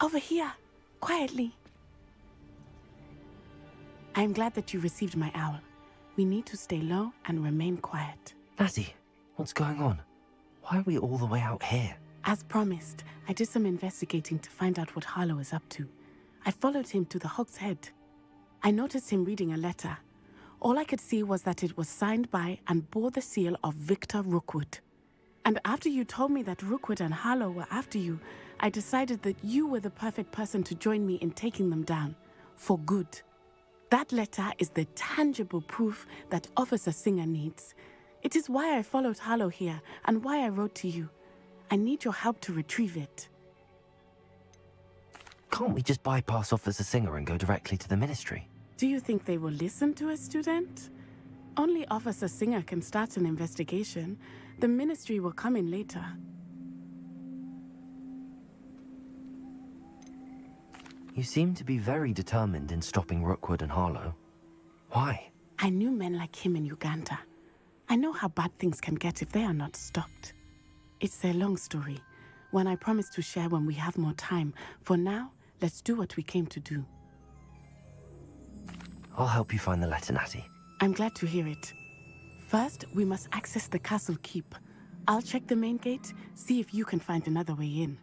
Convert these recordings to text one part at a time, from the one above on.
over here, quietly. I am glad that you received my owl. We need to stay low and remain quiet. Natty, what's going on? Why are we all the way out here? As promised, I did some investigating to find out what Harlow is up to. I followed him to the Hog's Head. I noticed him reading a letter. All I could see was that it was signed by and bore the seal of Victor Rookwood. And after you told me that Rookwood and Harlow were after you, I decided that you were the perfect person to join me in taking them down. For good. That letter is the tangible proof that Officer Singer needs. It is why I followed Harlow here and why I wrote to you. I need your help to retrieve it. Can't we just bypass Officer Singer and go directly to the Ministry? Do you think they will listen to a student? Only Officer Singer can start an investigation. The Ministry will come in later. You seem to be very determined in stopping Rookwood and Harlow. Why? I knew men like him in Uganda. I know how bad things can get if they are not stopped. It's a long story, one I promise to share when we have more time. For now, let's do what we came to do. I'll help you find the letter, Natty. I'm glad to hear it. First, we must access the castle keep. I'll check the main gate, see if you can find another way in.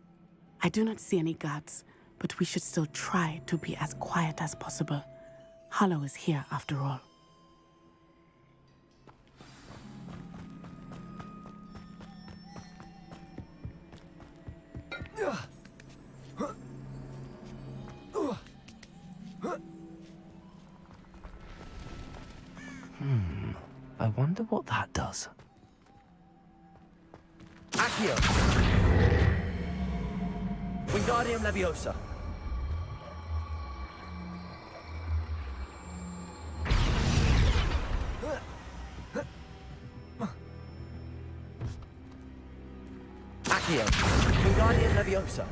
I do not see any guards, but we should still try to be as quiet as possible. Harlow is here after all. I wonder what that does. Accio! Wingardium Leviosa. Accio! Wingardium Leviosa.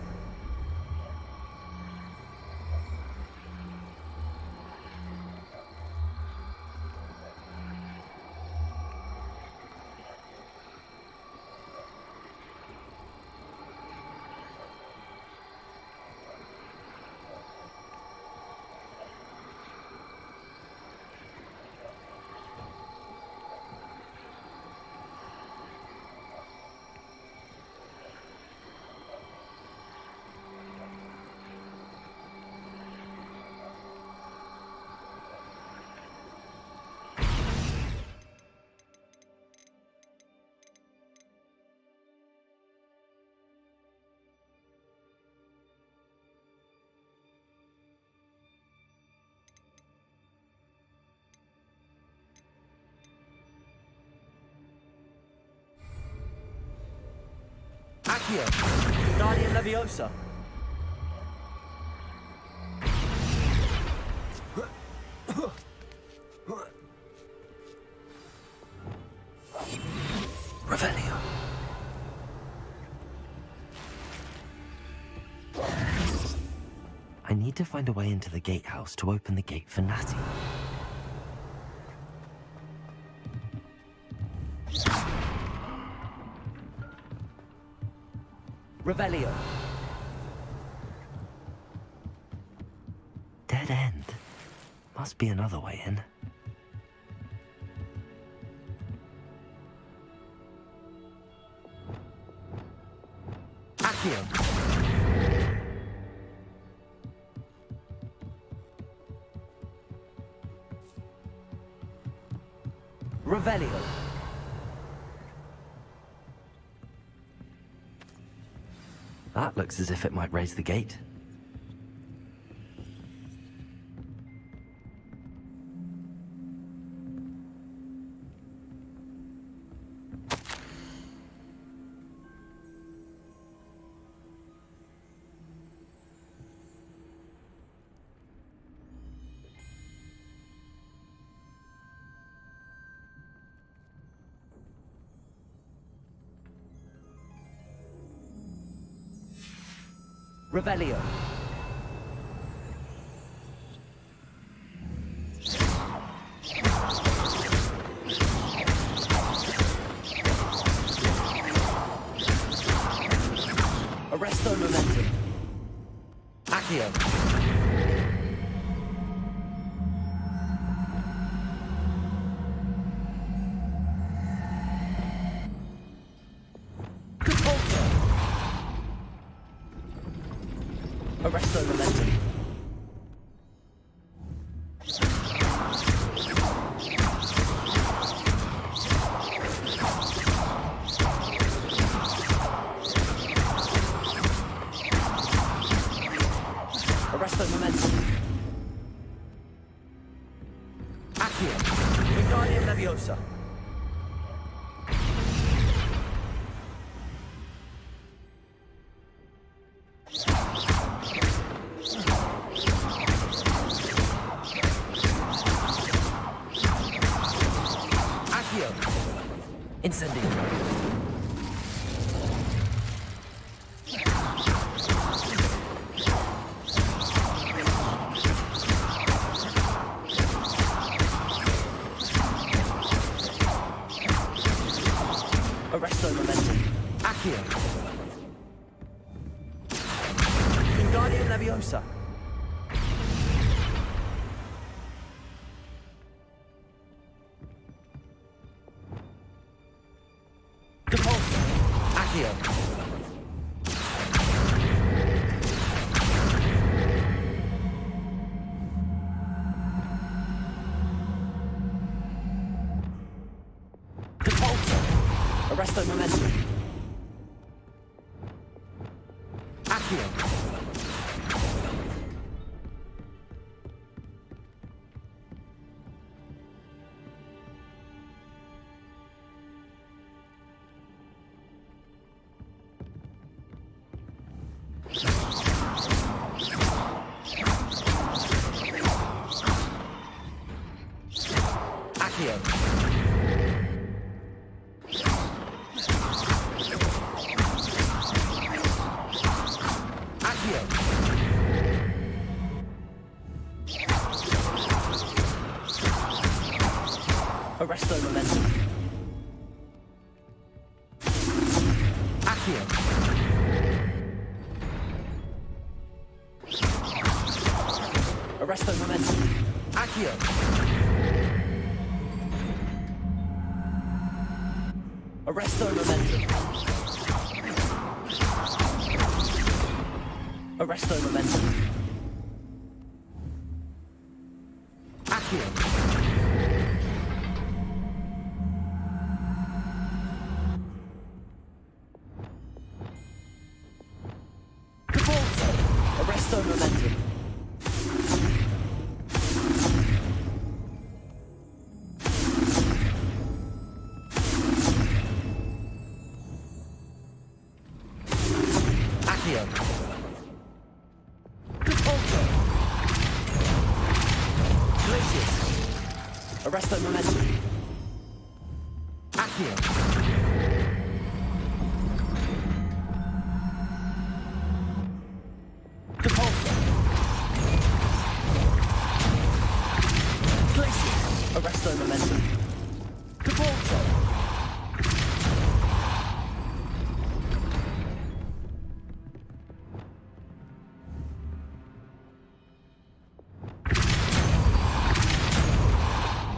Accio! Wingardium Leviosa. Revelio. I need to find a way into the gatehouse to open the gate for Natty. Revelio. Dead end. Must be another way in. Accio! Revelio. That looks as if it might raise the gate. Revelio. Arresto momentum. Arresto momentum. Arresto momentum. Accio. Wingardium Leviosa. Accio. Incendio. Arresto momentum. Accio. Wingardium Leviosa. Depulso. Accio. Depulso. Arresto momentum. Accio. Accio. Accio. Arresto momentum. Accio. Arresto momentum. Accio. Arresto momentum. Arresto momentum. Accio. Depulso. Arresto momentum. Accio. Depulso. Glacius. Arresto momentum. Accio. Depulso. Glacius. Arresto momentum. Depulso.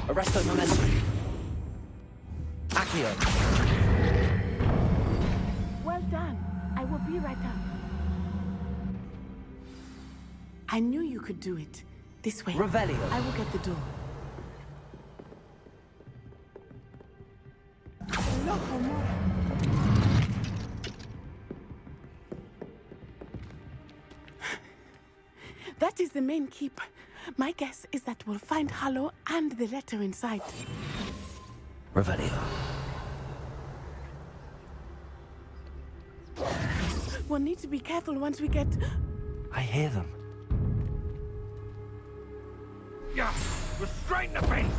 Arresto momentum. Accio. Well done. I will be right up. I knew you could do it. This way. Revelio. I will get the door. That is the main keep. My guess is that we'll find Harlow and the letter inside. Revelio. We'll need to be careful once we get... I hear them. Yeah, restrain the beast!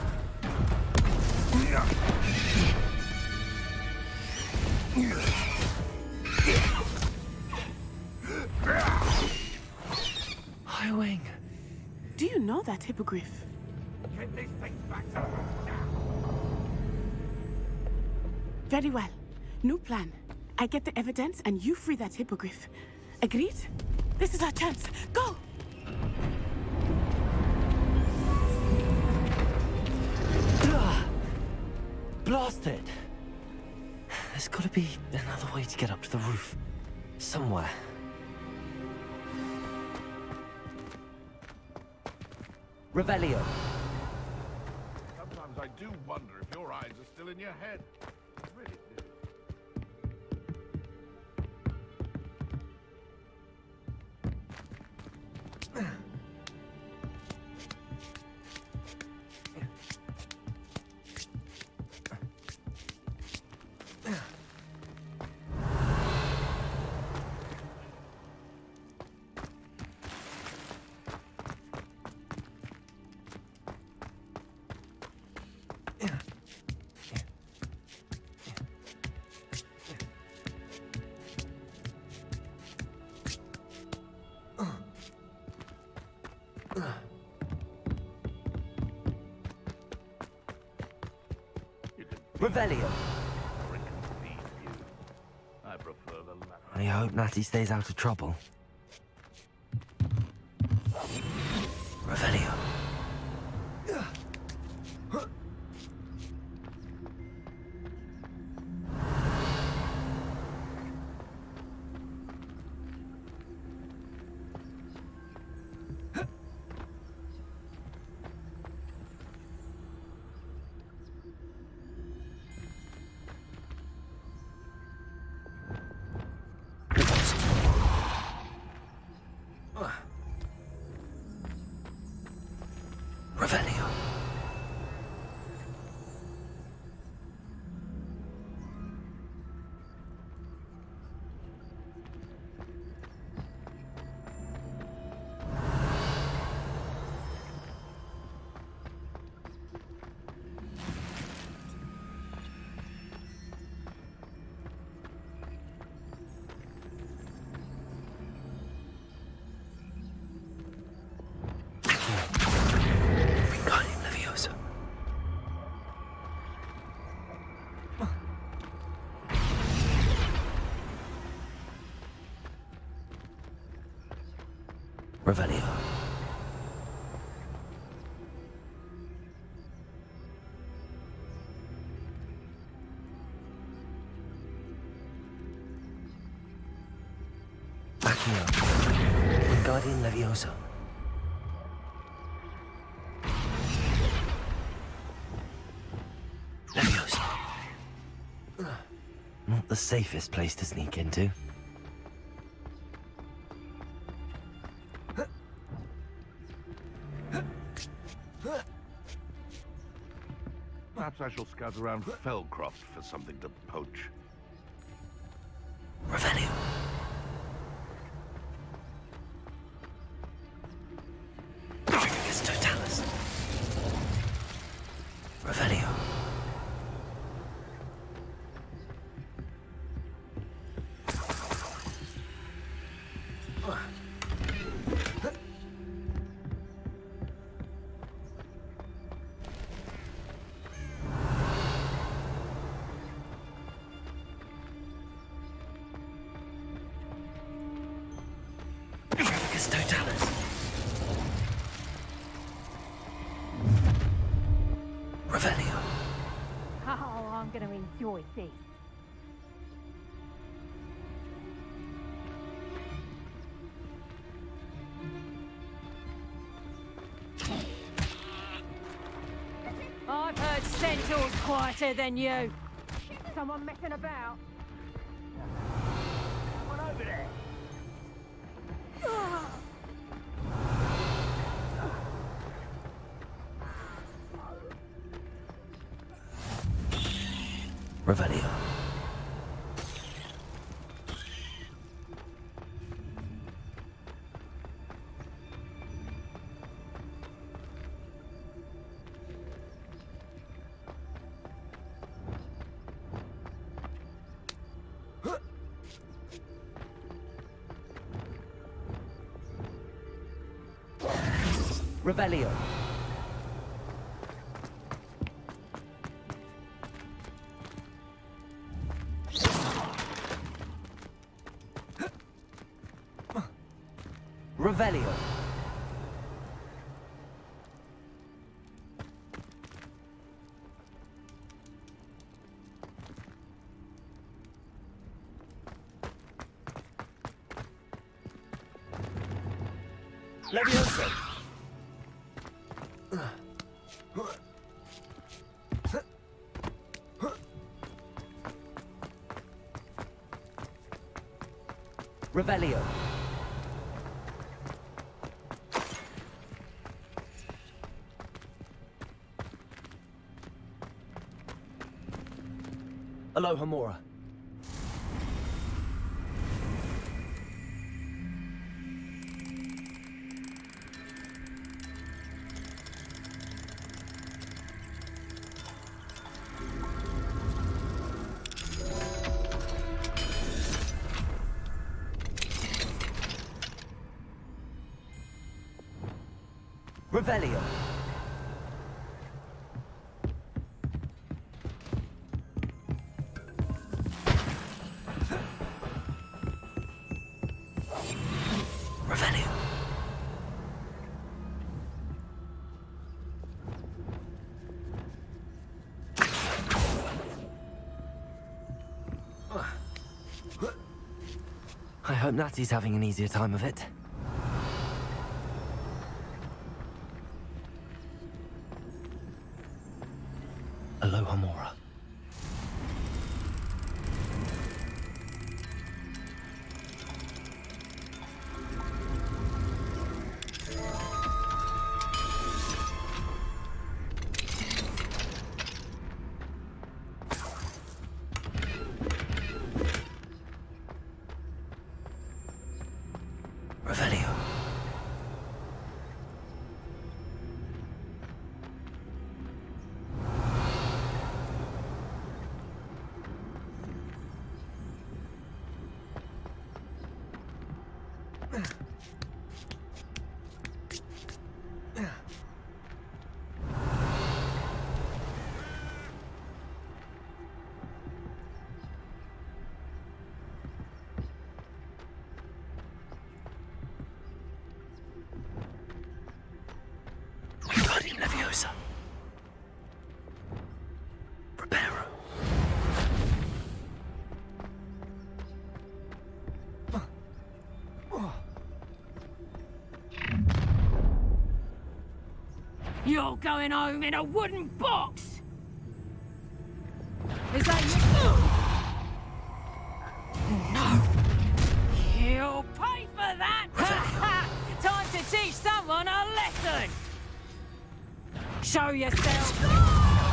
Highwing. Do you know that hippogriff? Get these things back to now! Very well. New plan. I get the evidence and you free that hippogriff. Agreed? This is our chance. Go! Blasted! There's gotta be another way to get up to the roof. Somewhere. Revelio. Sometimes I do wonder if your eyes are still in your head. I really do. Revelio. Or it can feed you. I prefer the latter. I hope Natty stays out of trouble. Revelio. Revelio. Wingardium Leviosa. Revelio. Accio. Wingardium Leviosa. Leviosa. Not the safest place to sneak into. Perhaps I shall scout around Fellcroft for something to poach. Revelio. Trigus Totalis. Revelio. Trigus Totalis. Revelio. Oh, I'm going to enjoy this. I've heard Centaur's quieter than you. Someone messing about? Someone over there. Revelio. Revelio. Revelio. Leviosa. Revelio. Aloha Mora. Revelio. Revelio. I hope Natty's having an easier time of it. Aloha Mora. Revelio. Wingardium Leviosa. Preparo. You're going home in a wooden box! Is that you? No! You'll pay for that! Time to teach someone a lesson! Show yourself!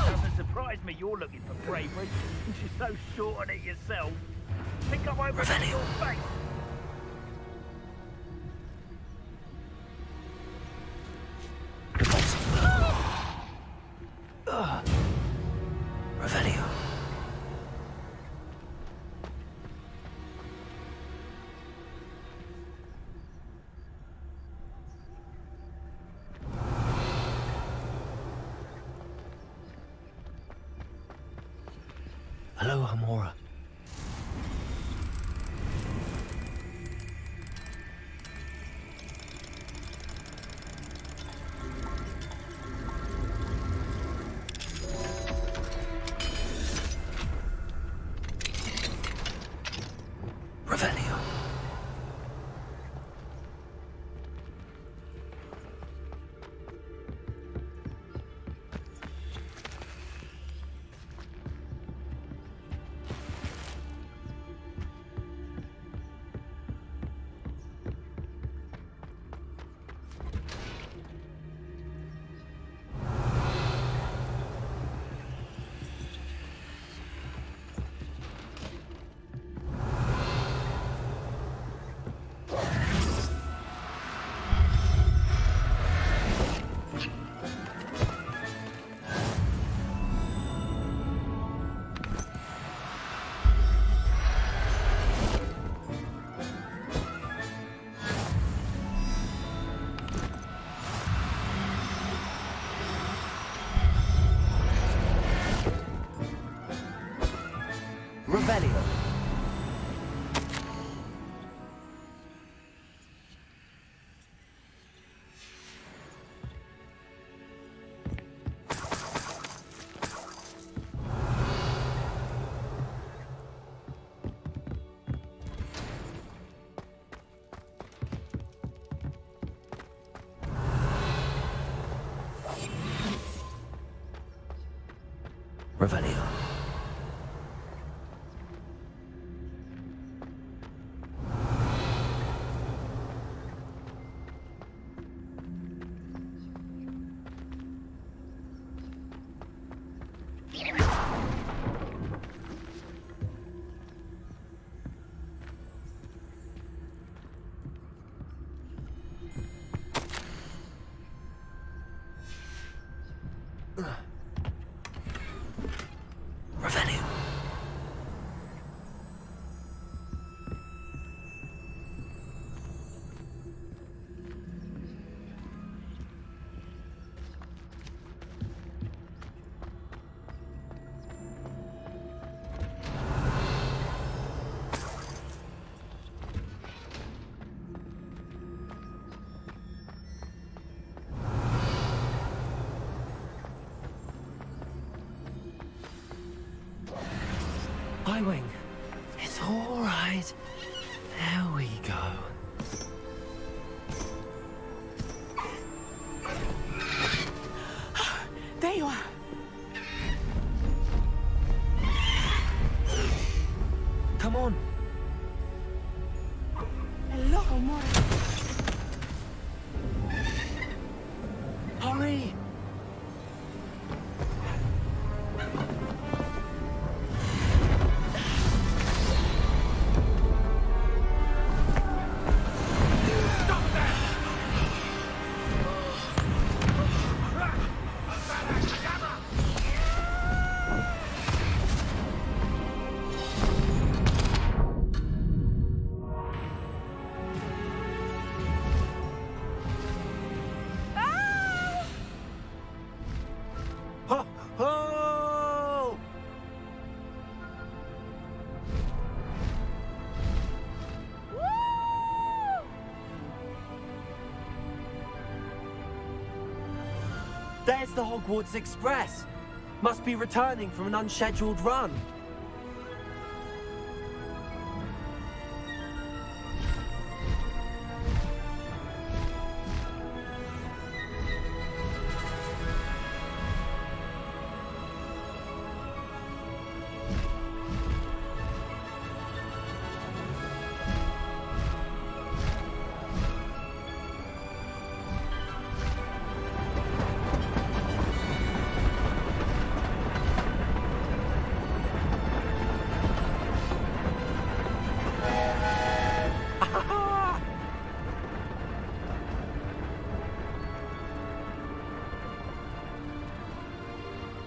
Doesn't surprise me you're looking for bravery, since you're so short on it yourself. Think I'm over Revelio. your face. Revelio. Aloha Mora. Revelio. Revelio. Revelio. Highwing. It's all right. There we go. There you are. Come on. Hello, Homura. Hurry. Ho, ho! There's the Hogwarts Express. Must be returning from an unscheduled run.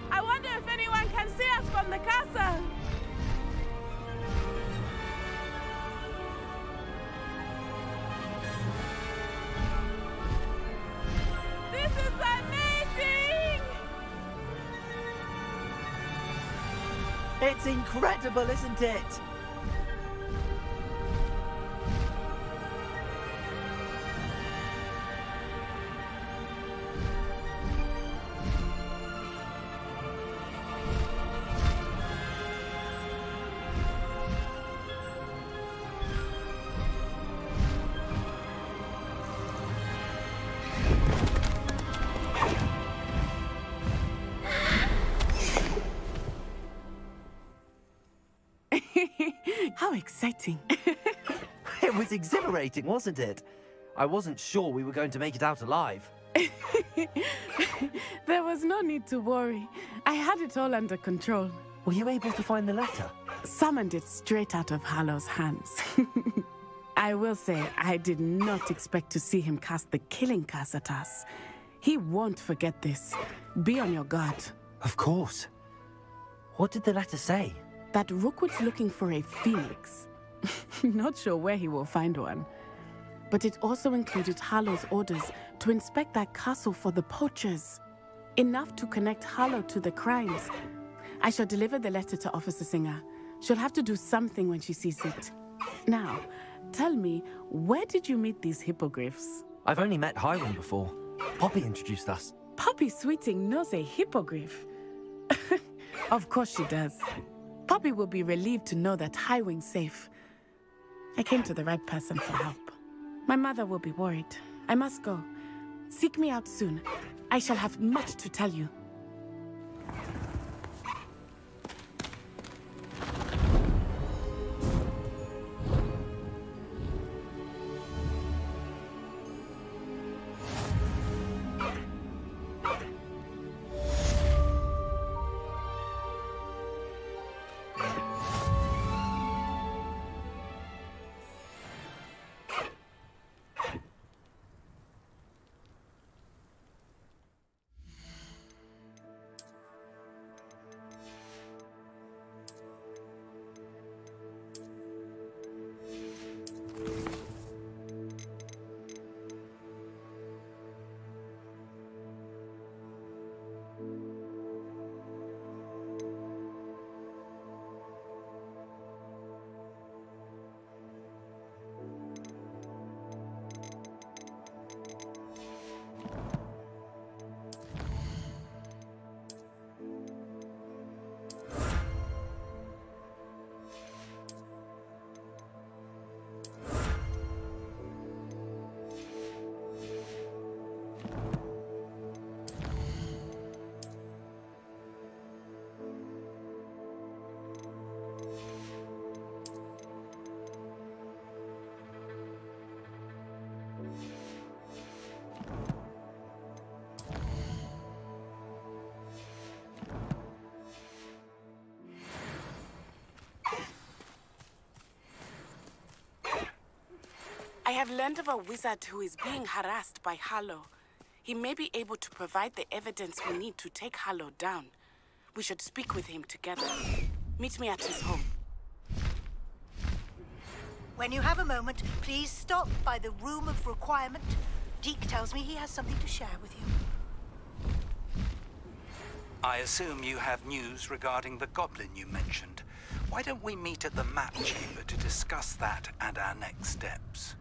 I wonder if anyone can see us from the castle. This is amazing! It's incredible, isn't it? How exciting. It was exhilarating, wasn't it? I wasn't sure we were going to make it out alive. There was no need to worry. I had it all under control. Were you able to find the letter? Summoned it straight out of Harlow's hands. I will say, I did not expect to see him cast the killing curse at us. He won't forget this. Be on your guard. Of course. What did the letter say? That Rookwood's looking for a phoenix. Not sure where he will find one. But it also included Harlow's orders to inspect that castle for the poachers. Enough to connect Harlow to the crimes. I shall deliver the letter to Officer Singer. She'll have to do something when she sees it. Now, tell me, where did you meet these hippogriffs? I've only met Highwing before. Poppy introduced us. Poppy Sweeting knows a hippogriff. Of course she does. Poppy will be relieved to know that Highwing's safe. I came to the right person for help. My mother will be worried. I must go. Seek me out soon. I shall have much to tell you. have learned of a wizard who is being harassed by Harlow. He may be able to provide the evidence we need to take Harlow down. We should speak with him together. Meet me at his home. When you have a moment, please stop by the Room of Requirement. Deke tells me he has something to share with you. I assume you have news regarding the goblin you mentioned. Why don't we meet at the map chamber to discuss that and our next steps?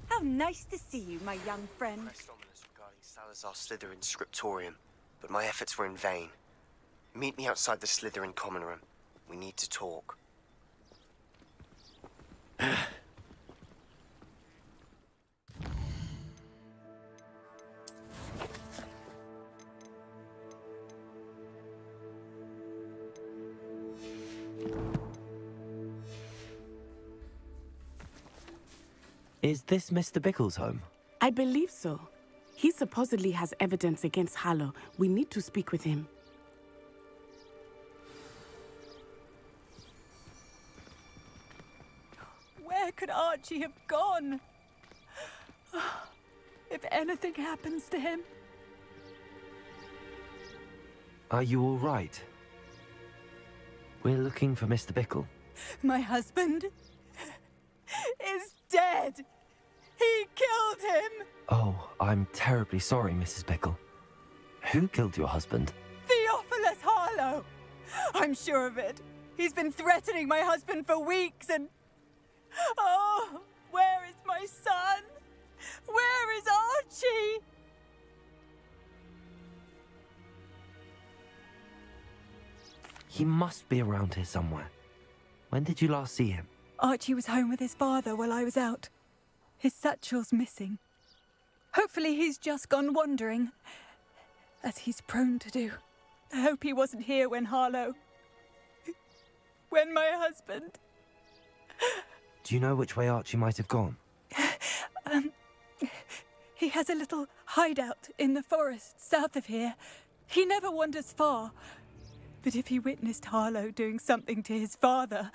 How nice to see you, my young friend. Pressed ominous regarding Salazar Slytherin's scriptorium, but my efforts were in vain. Meet me outside the Slytherin common room. We need to talk. Is this Mr. Bickle's home? I believe so. He supposedly has evidence against Harlow. We need to speak with him. Where could Archie have gone? If anything happens to him. Are you all right? We're looking for Mr. Bickle. My husband is dead. He killed him. Oh, I'm terribly sorry, Mrs. Bickle. Who killed your husband? Theophilus Harlow. I'm sure of it. He's been threatening my husband for weeks and... Oh, where is my son? Where is Archie? He must be around here somewhere. When did you last see him? Archie was home with his father while I was out. His satchel's missing. Hopefully he's just gone wandering, as he's prone to do. I hope he wasn't here when Harlow... when my husband... Do you know which way Archie might have gone? He has a little hideout in the forest south of here. He never wanders far. But if he witnessed Harlow doing something to his father,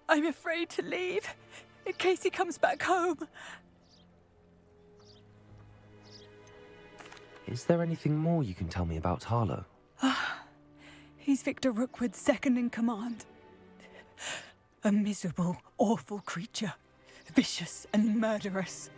I'm afraid to leave, in case he comes back home. Is there anything more you can tell me about Harlow? He's Victor Rookwood's second in command. A miserable, awful creature. Vicious and murderous.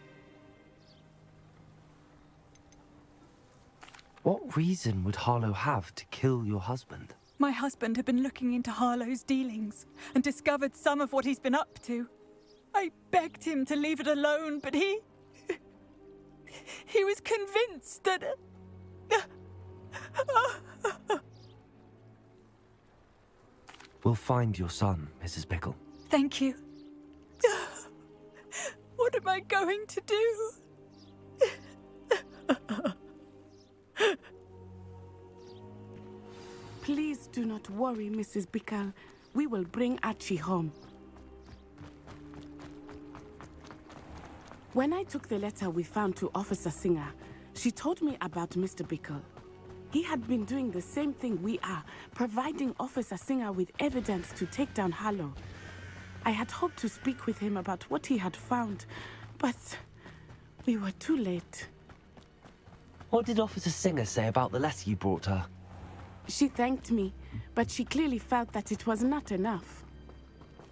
What reason would Harlow have to kill your husband? My husband had been looking into Harlow's dealings and discovered some of what he's been up to. I begged him to leave it alone, but he was convinced that... We'll find your son, Mrs. Pickle. Thank you. What am I going to do? Please do not worry, Mrs. Pickle. We will bring Archie home. When I took the letter we found to Officer Singer, she told me about Mr. Pickle. He had been doing the same thing we are, providing Officer Singer with evidence to take down Harlow. I had hoped to speak with him about what he had found, but we were too late. What did Officer Singer say about the letter you brought her? She thanked me, but she clearly felt that it was not enough.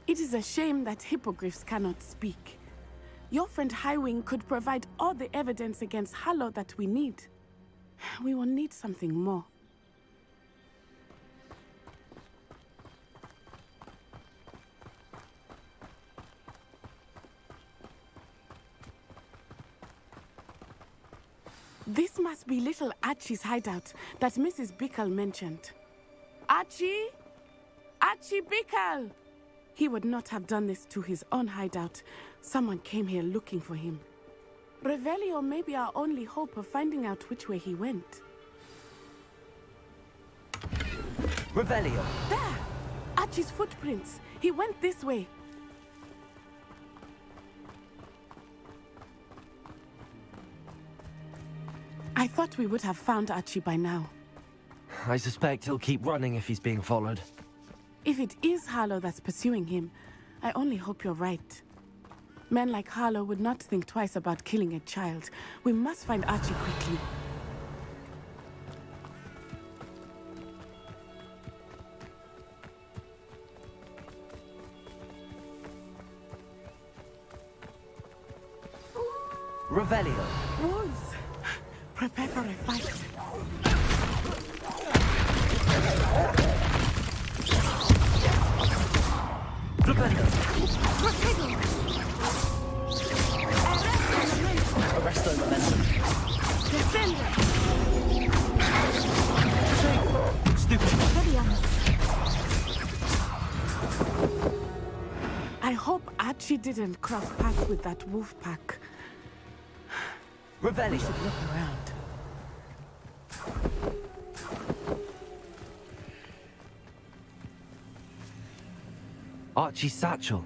It is a shame that hippogriffs cannot speak. Your friend Highwing could provide all the evidence against Harlow that we need. We will need something more. This must be little Archie's hideout that Mrs. Bickle mentioned. Archie? Archie Bickle! He would not have done this to his own hideout. Someone came here looking for him. Revelio may be our only hope of finding out which way he went. Revelio! There! Archie's footprints. He went this way. I thought we would have found Archie by now. I suspect he'll keep running if he's being followed. If it is Harlow that's pursuing him, I only hope you're right. Men like Harlow would not think twice about killing a child. We must find Archie quickly. Revelio! Wolves! Prepare for a fight. Arresto momentum. Defender! Stupid. I hope Archie didn't cross paths with that wolf pack. We Revelio! should look around. Archie's satchel.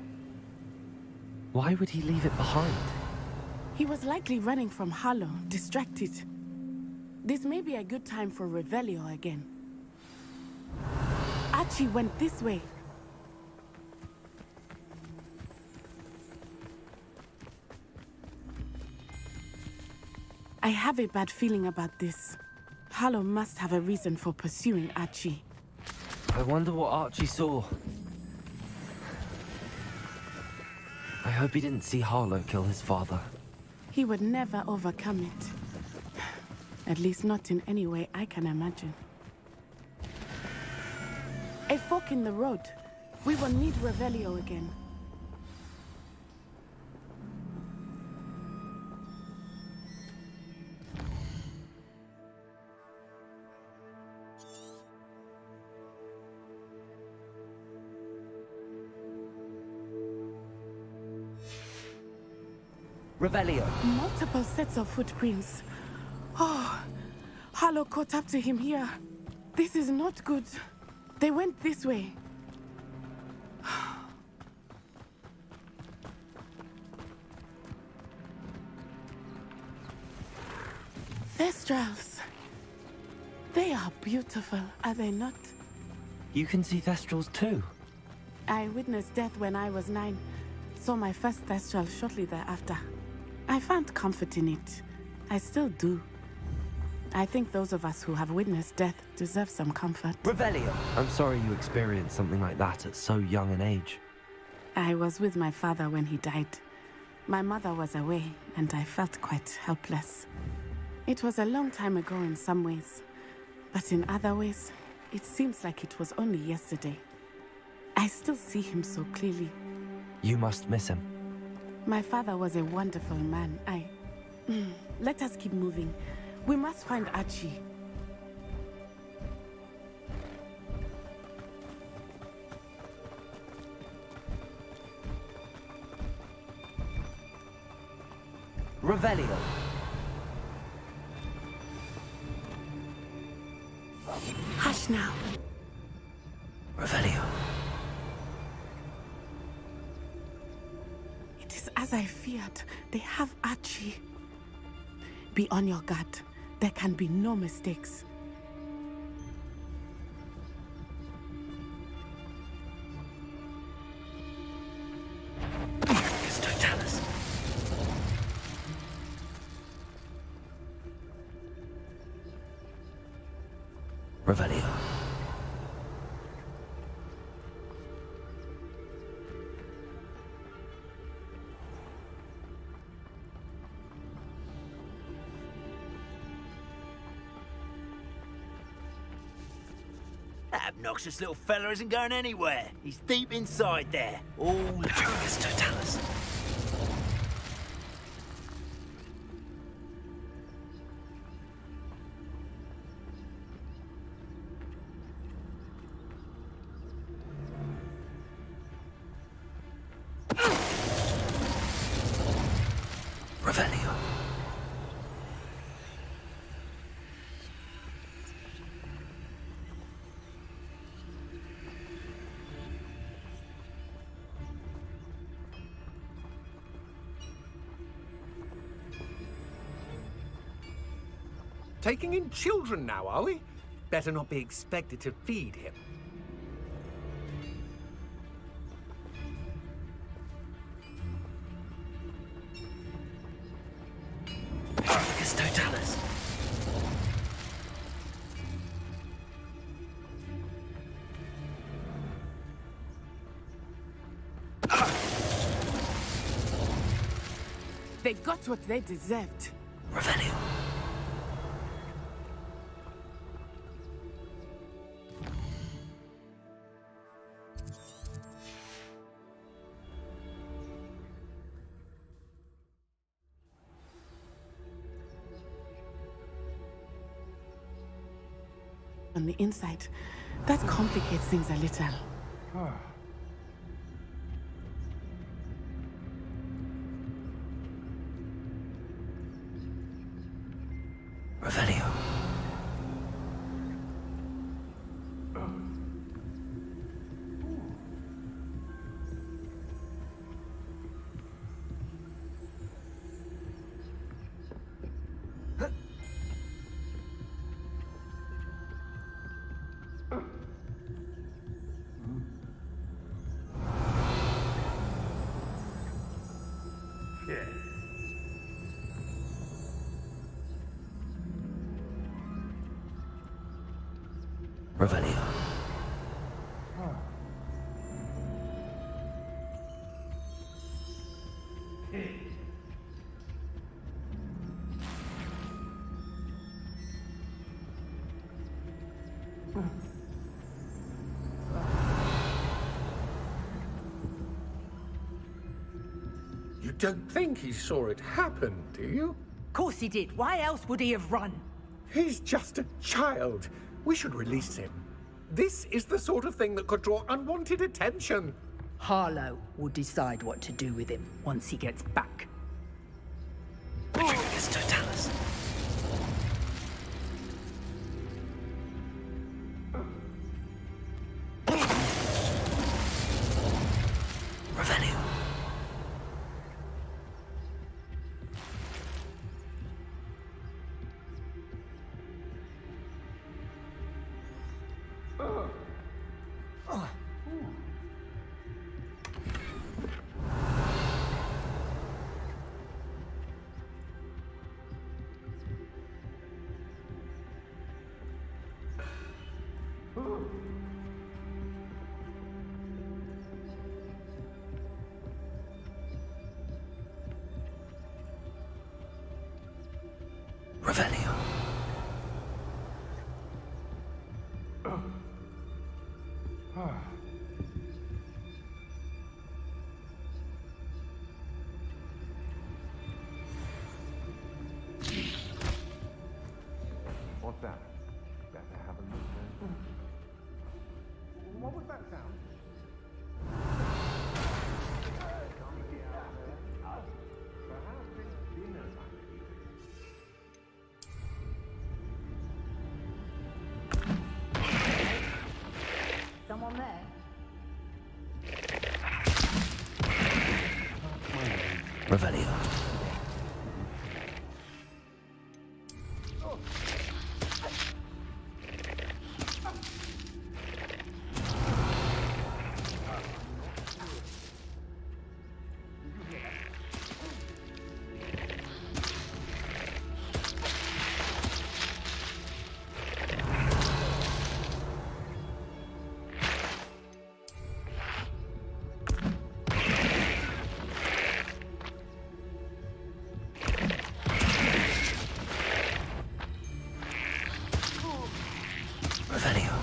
Why would he leave it behind? He was likely running from Harlow, distracted. This may be a good time for Revelio again. Archie went this way. I have a bad feeling about this. Harlow must have a reason for pursuing Archie. I wonder what Archie saw. I hope he didn't see Harlow kill his father. He would never overcome it. At least not in any way I can imagine. A fork in the road. We will need Revelio again. Revelio! Multiple sets of footprints. Oh, Harlow caught up to him here. This is not good. They went this way. Thestrals. They are beautiful, are they not? You can see Thestrals too. I witnessed death when I was 9. Saw my first Thestral shortly thereafter. I found comfort in it. I still do. I think those of us who have witnessed death deserve some comfort. Revelio! I'm sorry you experienced something like that at so young an age. I was with my father when he died. My mother was away, and I felt quite helpless. It was a long time ago in some ways, but in other ways, it seems like it was only yesterday. I still see him so clearly. You must miss him. My father was a wonderful man. Let us keep moving. We must find Archie. Revelio. Hush now. Revelio. It is as I feared. They have Archie. Be on your guard. There can be no mistakes. Totalis. Revelio. That obnoxious little fella isn't going anywhere. He's deep inside there. All Lucas Totalis. Revelio. Taking in children now, are we? Better not be expected to feed him. Lucas Totalis. They got what they deserved. Revelio. On the inside, that complicates things a little. Revelio. Revelio. You don't think he saw it happen, do you? Of course he did. Why else would he have run? He's just a child. We should release him. This is the sort of thing that could draw unwanted attention. Harlow will decide what to do with him once he gets back. Lucas Totalis. Revelio. Revelio. What's that? Better have a look then. What was that sound? Perhaps it's dinner Revelio. Revelio.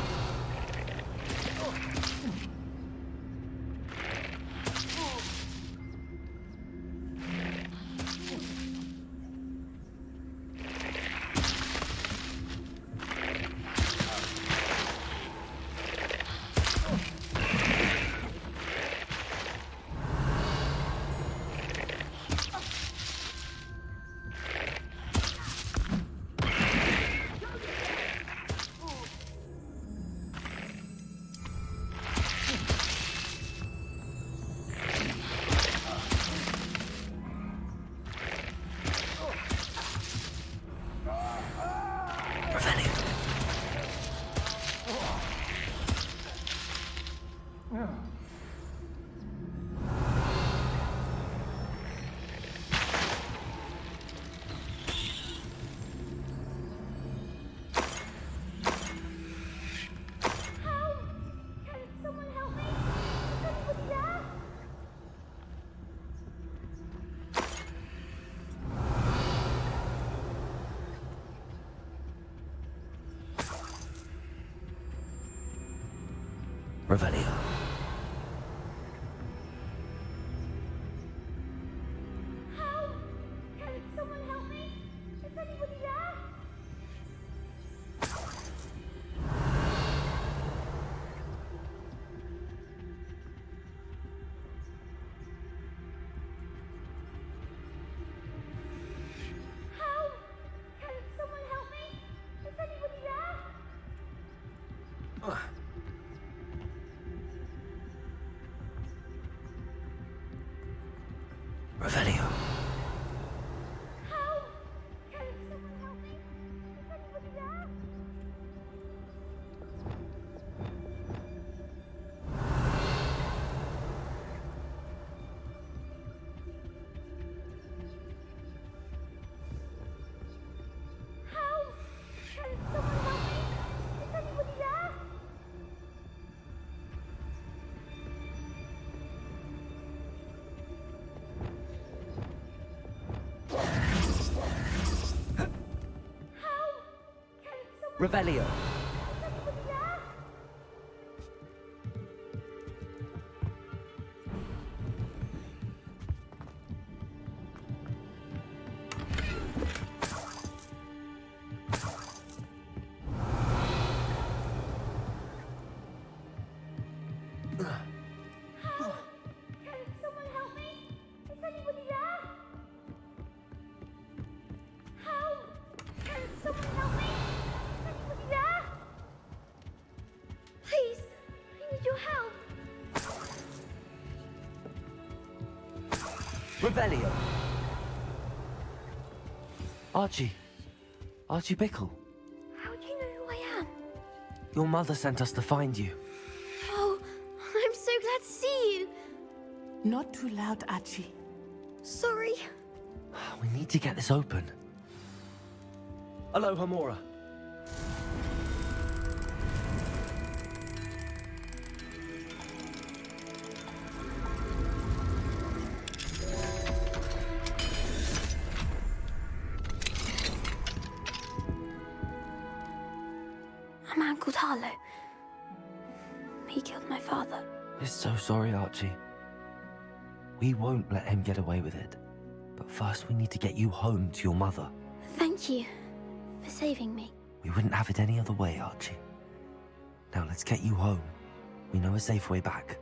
Revelio. Help! Can someone help me? Is anybody there? Help! Can someone help me? Is anybody there? Revelio. Help! Can someone help me? Is anybody there? Help! Can someone help me? Is anybody there? Revelio. Can someone help me? Is anybody there? Help! Can someone help me? Is anybody there? Please, I need your help. Revelio. Archie. Archie Bickle. How do you know who I am? Your mother sent us to find you. Oh, I'm so glad to see you. Not too loud, Archie. Sorry. We need to get this open. Hello, Hamora. A man called Harlow. He killed my father. We're so sorry, Archie. We won't let him get away with it. But first we need to get you home to your mother. Thank you for saving me. We wouldn't have it any other way, Archie. Now let's get you home. We know a safe way back.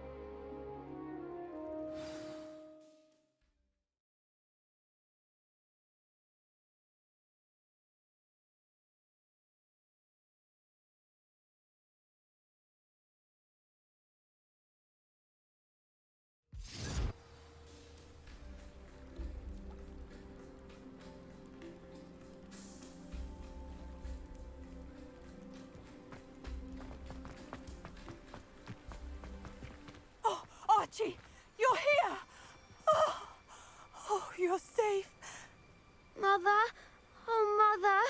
Mother! Oh, Mother!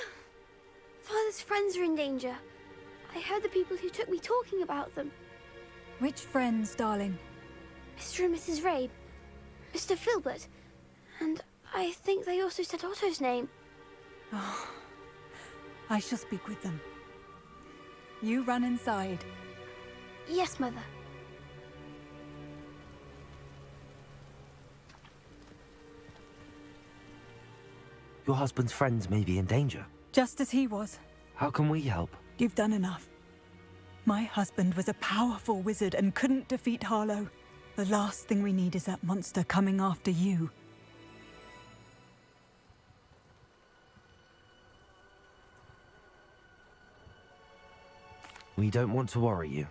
Father's friends are in danger. I heard the people who took me talking about them. Which friends, darling? Mr. and Mrs. Rabe, Mr. Filbert, and I think they also said Otto's name. Oh, I shall speak with them. You run inside. Yes, Mother. Your husband's friends may be in danger. Just as he was. How can we help? You've done enough. My husband was a powerful wizard and couldn't defeat Harlow. The last thing we need is that monster coming after you. We don't want to worry you.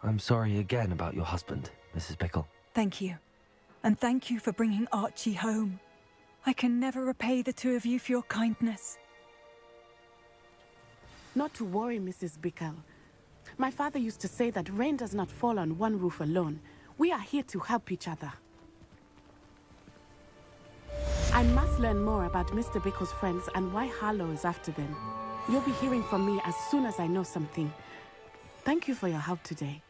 I'm sorry again about your husband, Mrs. Pickle. Thank you. And thank you for bringing Archie home. I can never repay the two of you for your kindness. Not to worry, Mrs. Bickle. My father used to say that rain does not fall on one roof alone. We are here to help each other. I must learn more about Mr. Bickle's friends and why Harlow is after them. You'll be hearing from me as soon as I know something. Thank you for your help today.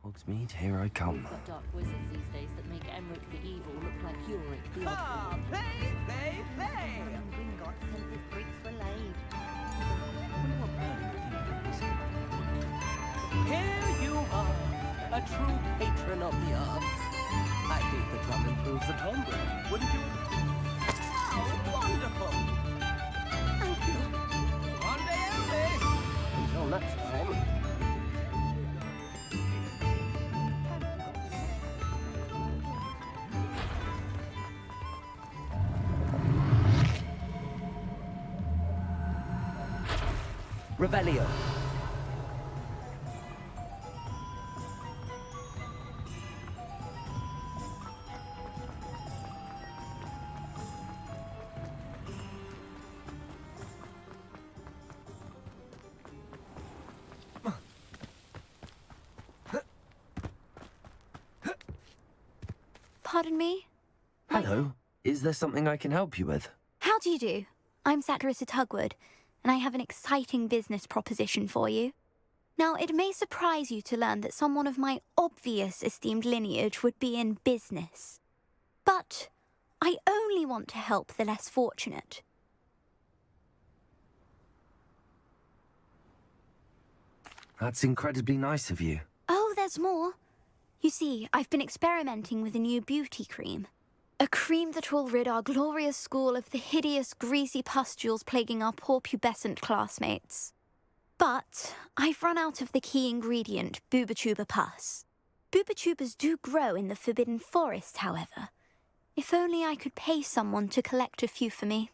Hogsmeade, here I come. We've got dark wizards these days that make Emmerich the evil look like Yorick the Ah, odd one. play, play, play! And Gringotts since his bricks were laid. Here you are, a true patron of the arts. I think the drum improves the timbre, wouldn't you? Oh, wonderful! Thank you. One day only. Until next time. Revelio. Pardon me? Hello. Is there something I can help you with? How do you do? I'm Satirissa Tugwood, and I have an exciting business proposition for you. Now, it may surprise you to learn that someone of my obvious esteemed lineage would be in business. But I only want to help the less fortunate. That's incredibly nice of you. Oh, there's more. You see, I've been experimenting with a new beauty cream. A cream that will rid our glorious school of the hideous, greasy pustules plaguing our poor pubescent classmates. But I've run out of the key ingredient, Booba-Tuba pus. Booba-Tubas do grow in the Forbidden Forest, however. If only I could pay someone to collect a few for me.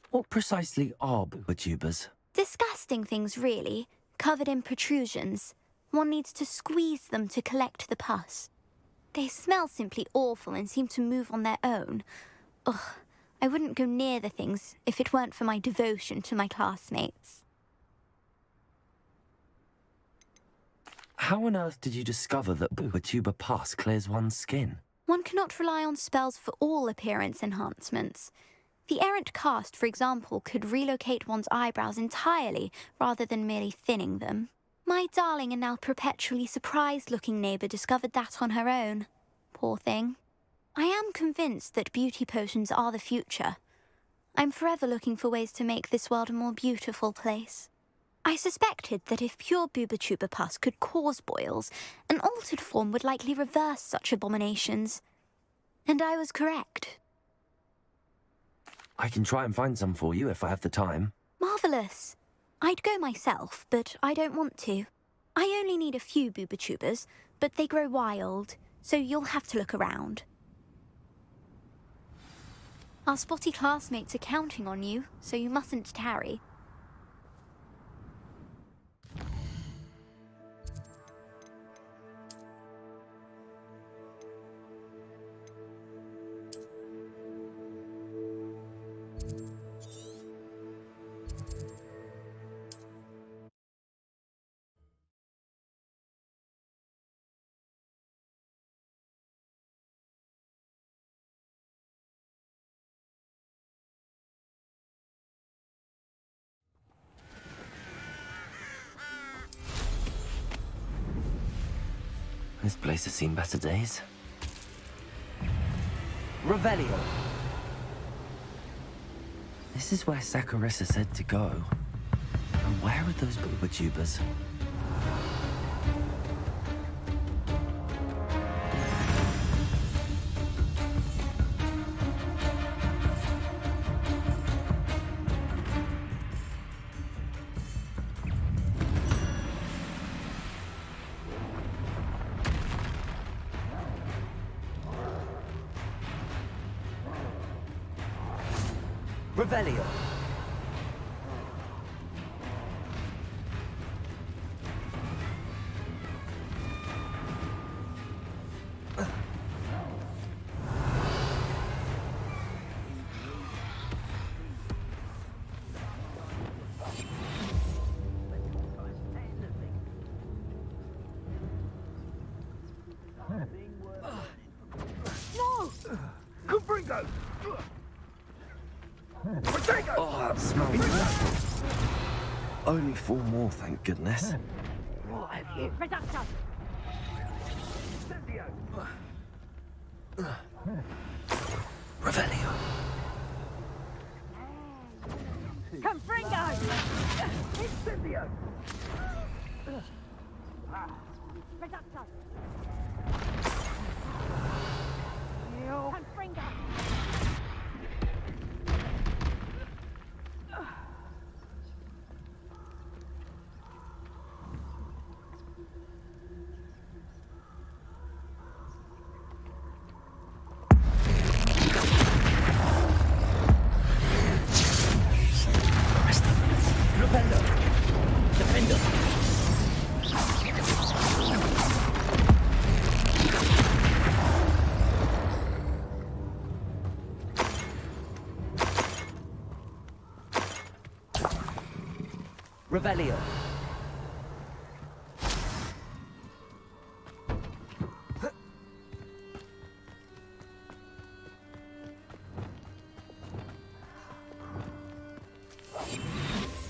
What precisely are Booba-Tubas? Disgusting things, really, covered in protrusions. One needs to squeeze them to collect the pus. They smell simply awful and seem to move on their own. Ugh, I wouldn't go near the things if it weren't for my devotion to my classmates. How on earth did you discover that Booba-Tuba pus clears one's skin? One cannot rely on spells for all appearance enhancements. The errant cast, for example, could relocate one's eyebrows entirely rather than merely thinning them. My darling and now perpetually surprised-looking neighbour discovered that on her own. Poor thing. I am convinced that beauty potions are the future. I'm forever looking for ways to make this world a more beautiful place. I suspected that if pure Booba-Tuba pus could cause boils, an altered form would likely reverse such abominations. And I was correct. I can try and find some for you if I have the time. Marvellous. I'd go myself, but I don't want to. I only need a few Booba-Tubas, but they grow wild, so you'll have to look around. Our spotty classmates are counting on you, so you mustn't tarry. This place has seen better days. Revelio. This is where Saccharissa said to go. And where are those booba-tubers? Revelio. No! Confringo! Oh, that smells. Only 4 more, thank goodness. What have you? Reducto! Revelio. Confringo! Incendio! Reducto! Confringo! Revelio.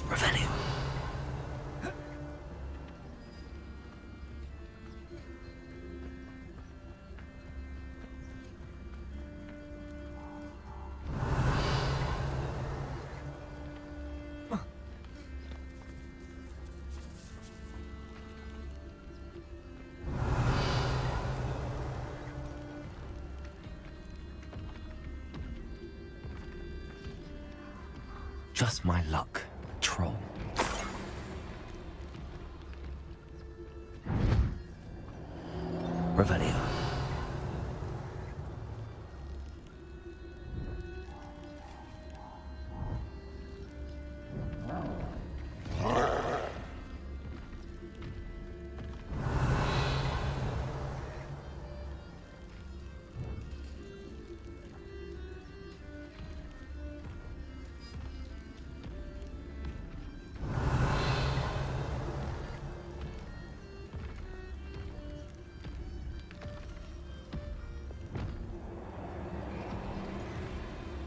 Revelio. Just my luck, troll. Revelio.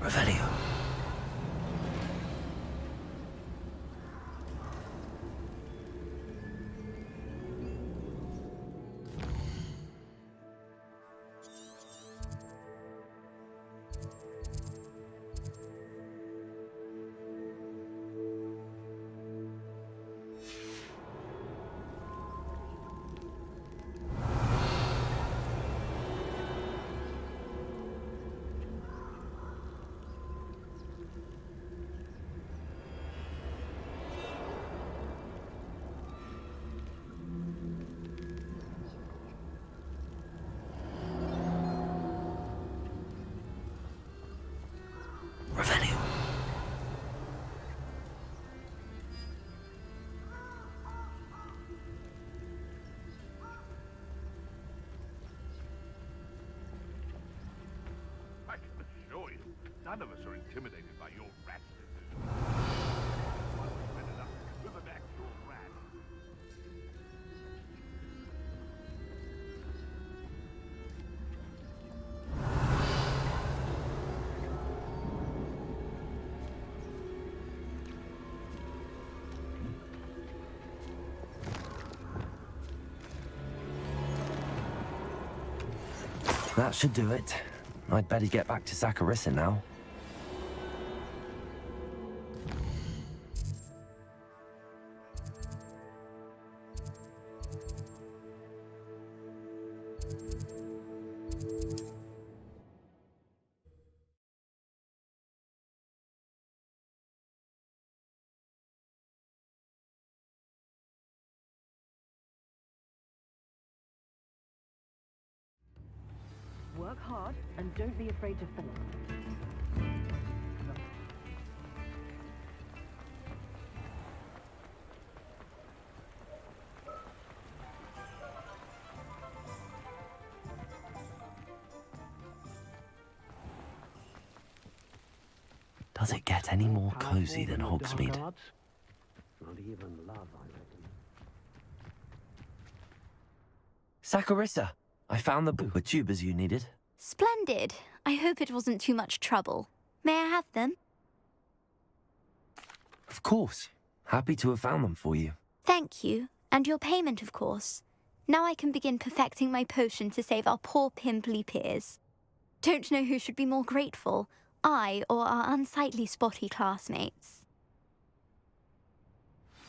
Revelio. None of us are intimidated by your rat scissors. Ended up with an actual rat. That should do it. I'd better get back to Saccharissa now. Work hard and don't be afraid to fail. Does it get any more cozy than Hogsmeade? Not even love, I reckon. Saccharissa, I found the booper tubers you needed. Splendid. I hope it wasn't too much trouble. May I have them? Of course. Happy to have found them for you. Thank you. And your payment, of course. Now I can begin perfecting my potion to save our poor pimply peers. Don't know who should be more grateful, I or our unsightly spotty classmates.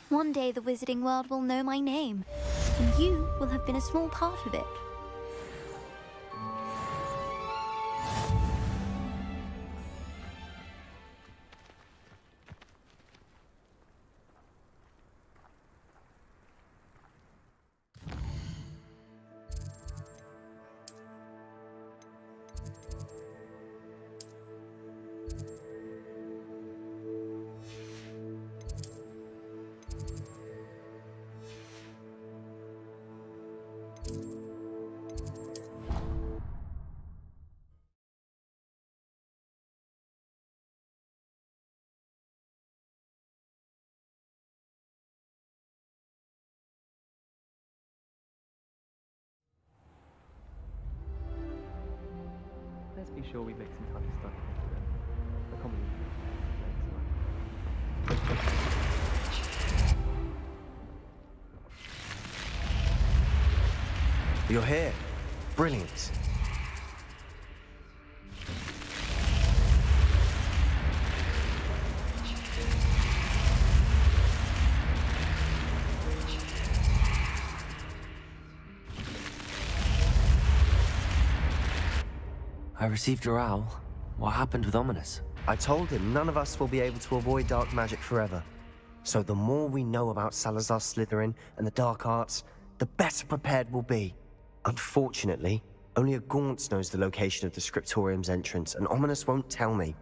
One day the wizarding world will know my name, and you will have been a small part of it. Let's be sure we make some time to study the comedy. You're here. Brilliant. I received your owl. What happened with Ominous? I told him none of us will be able to avoid dark magic forever. So the more we know about Salazar Slytherin and the dark arts, the better prepared we'll be. Unfortunately, only a Gaunt knows the location of the Scriptorium's entrance, and Ominous won't tell me.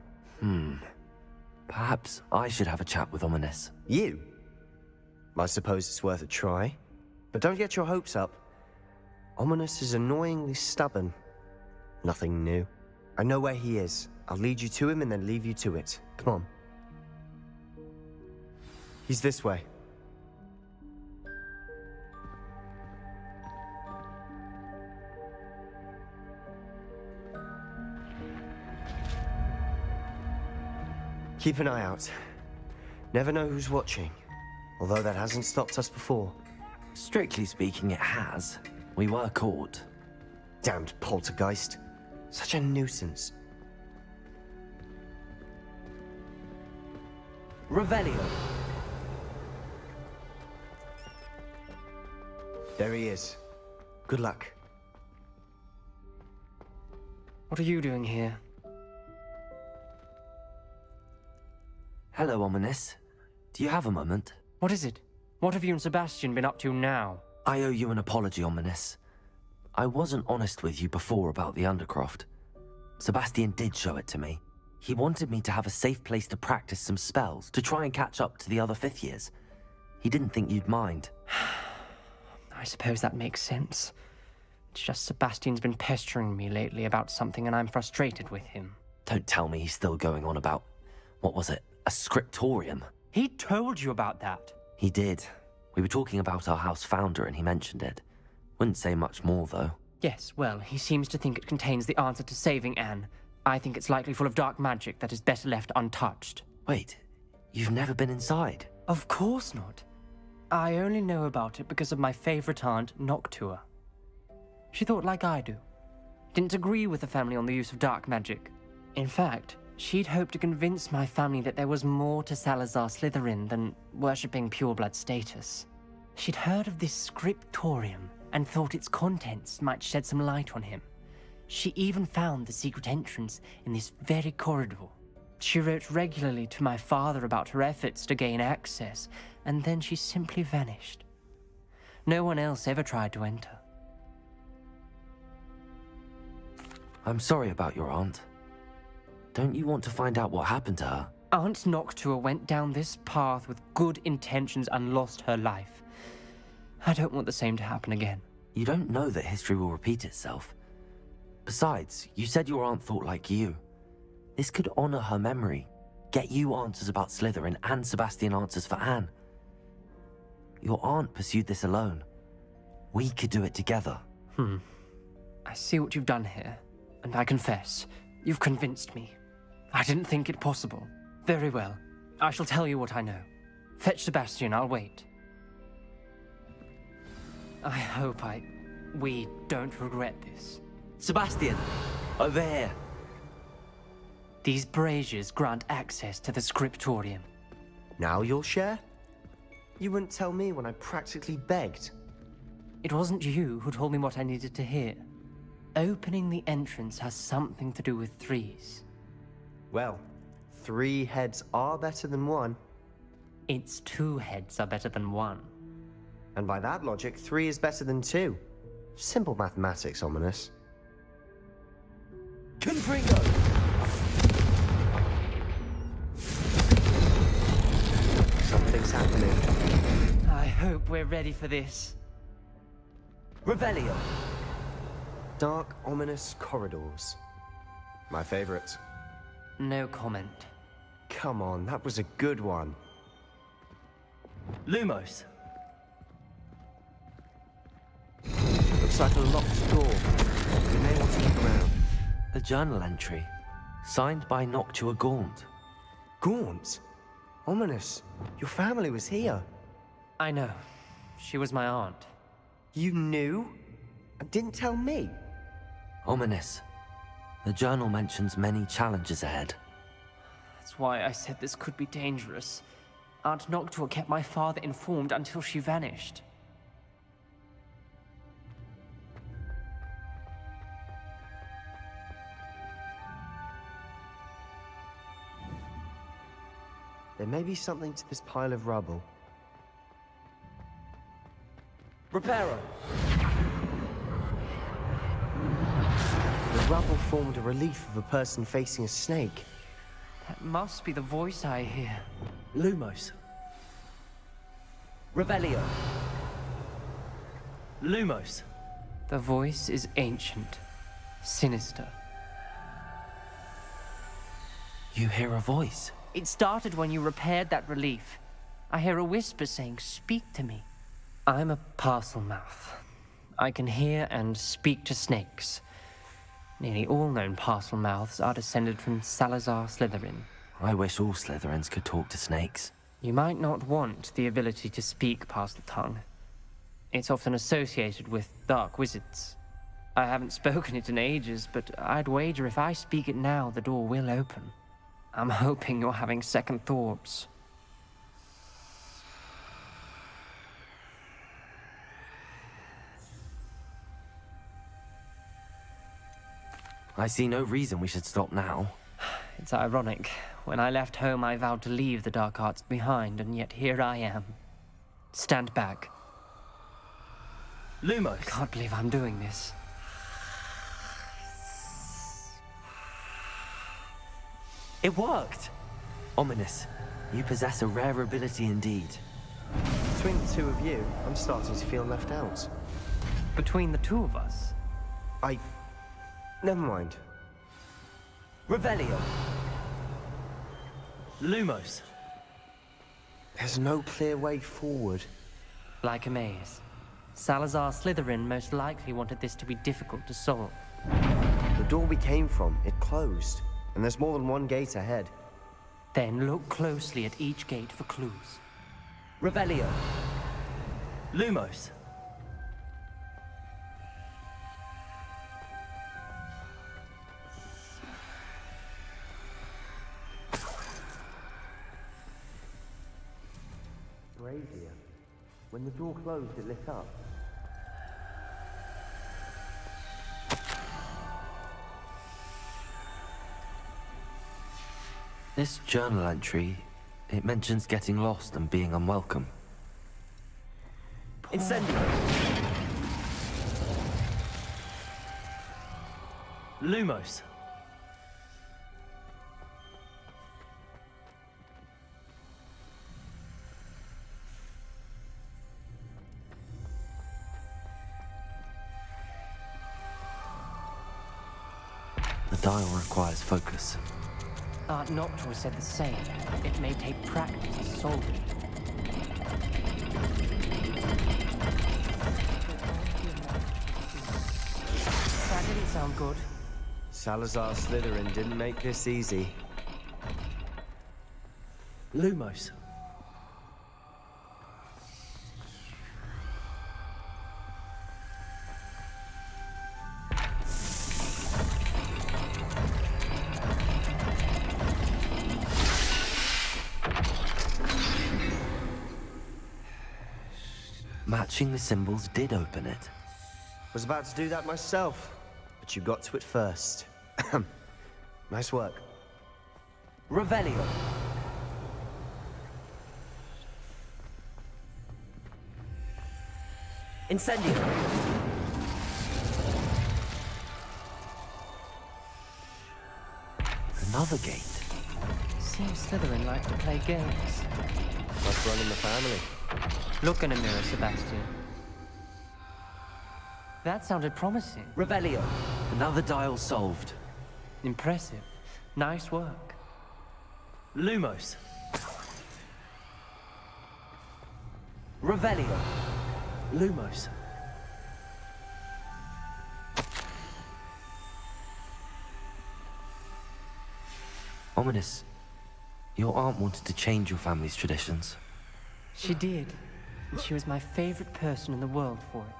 Perhaps I should have a chat with Ominous. You? I suppose it's worth a try. But don't get your hopes up. Ominous is annoyingly stubborn. Nothing new. I know where he is. I'll lead you to him and then leave you to it. Come on. He's this way. Keep an eye out. Never know who's watching. Although that hasn't stopped us before. Strictly speaking, it has. We were caught. Damned poltergeist. Such a nuisance. Revelio. There he is. Good luck. What are you doing here? Hello, Ominous. Do you have a moment? What is it? What have you and Sebastian been up to now? I owe you an apology, Ominous. I wasn't honest with you before about the Undercroft. Sebastian did show it to me. He wanted me to have a safe place to practice some spells, to try and catch up to the other fifth years. He didn't think you'd mind. I suppose that makes sense. It's just Sebastian's been pestering me lately about something and I'm frustrated with him. Don't tell me he's still going on about, what was it, a scriptorium? He told you about that. He did. We were talking about our house founder and he mentioned it. Wouldn't say much more, though. Yes, well, he seems to think it contains the answer to saving Anne. I think it's likely full of dark magic that is better left untouched. Wait, you've never been inside? Of course not. I only know about it because of my favorite aunt, Noctua. She thought like I do. Didn't agree with the family on the use of dark magic. In fact, she'd hoped to convince my family that there was more to Salazar Slytherin than worshipping pureblood status. She'd heard of this scriptorium and thought its contents might shed some light on him. She even found the secret entrance in this very corridor. She wrote regularly to my father about her efforts to gain access, and then she simply vanished. No one else ever tried to enter. I'm sorry about your aunt. Don't you want to find out what happened to her? Aunt Noctua went down this path with good intentions and lost her life. I don't want the same to happen again. You don't know that history will repeat itself. Besides, you said your aunt thought like you. This could honor her memory, get you answers about Slytherin and Sebastian answers for Anne. Your aunt pursued this alone. We could do it together. I see what you've done here, and I confess, you've convinced me. I didn't think it possible. Very well. I shall tell you what I know. Fetch Sebastian, I'll wait. I hope we don't regret this. Sebastian! Over here! These braziers grant access to the scriptorium. Now you'll share? You wouldn't tell me when I practically begged. It wasn't you who told me what I needed to hear. Opening the entrance has something to do with threes. Well, 3 heads are better than 1. It's 2 heads are better than 1. And by that logic, 3 is better than 2. Simple mathematics, Ominous. Confringo! Something's happening. I hope we're ready for this. Revelio! Dark, ominous corridors. My favorite. No comment. Come on, that was a good one. Lumos. Looks like a locked door. You may want to look around. A journal entry, signed by Noctua Gaunt. Gaunt? Ominous. Your family was here. I know. She was my aunt. You knew? And didn't tell me? Ominous. The journal mentions many challenges ahead. That's why I said this could be dangerous. Aunt Noctua kept my father informed until she vanished. There may be something to this pile of rubble. Reparo. The rubble formed a relief of a person facing a snake. That must be the voice I hear. Lumos. Revelio. Lumos. The voice is ancient, sinister. You hear a voice? It started when you repaired that relief. I hear a whisper saying, "Speak to me." I'm a parcel mouth. I can hear and speak to snakes. Nearly all known parcel mouths are descended from Salazar Slytherin. I wish all Slytherins could talk to snakes. You might not want the ability to speak parcel tongue. It's often associated with dark wizards. I haven't spoken it in ages, but I'd wager if I speak it now, the door will open. I'm hoping you're having second thoughts. I see no reason we should stop now. It's ironic. When I left home, I vowed to leave the dark arts behind, and yet here I am. Stand back. Lumos. I can't believe I'm doing this. It worked! Ominous. You possess a rare ability indeed. Between the 2 of you, I'm starting to feel left out. Between the 2 of us? Never mind. Revelio. Lumos. There's no clear way forward. Like a maze. Salazar Slytherin most likely wanted this to be difficult to solve. The door we came from, it closed. And there's more than one gate ahead. Then look closely at each gate for clues. Revelio. Lumos. Brazier. When the door closed, it lit up. This journal entry, it mentions getting lost and being unwelcome. Incendio. Lumos. The dial requires focus. Aunt Noctua said the same. It may take practice to solve it. That didn't sound good. Salazar Slytherin didn't make this easy. Lumos. Matching the symbols did open it. Was about to do that myself, but you got to it first. Nice work. Revelio. Incendio. Another gate. Seems Slytherin like to play games. Must run in the family. Look in a mirror, Sebastian. That sounded promising. Revelio. Another dial solved. Impressive. Nice work. Lumos. Revelio. Lumos. Ominous. Your aunt wanted to change your family's traditions. She did. And she was my favorite person in the world for it.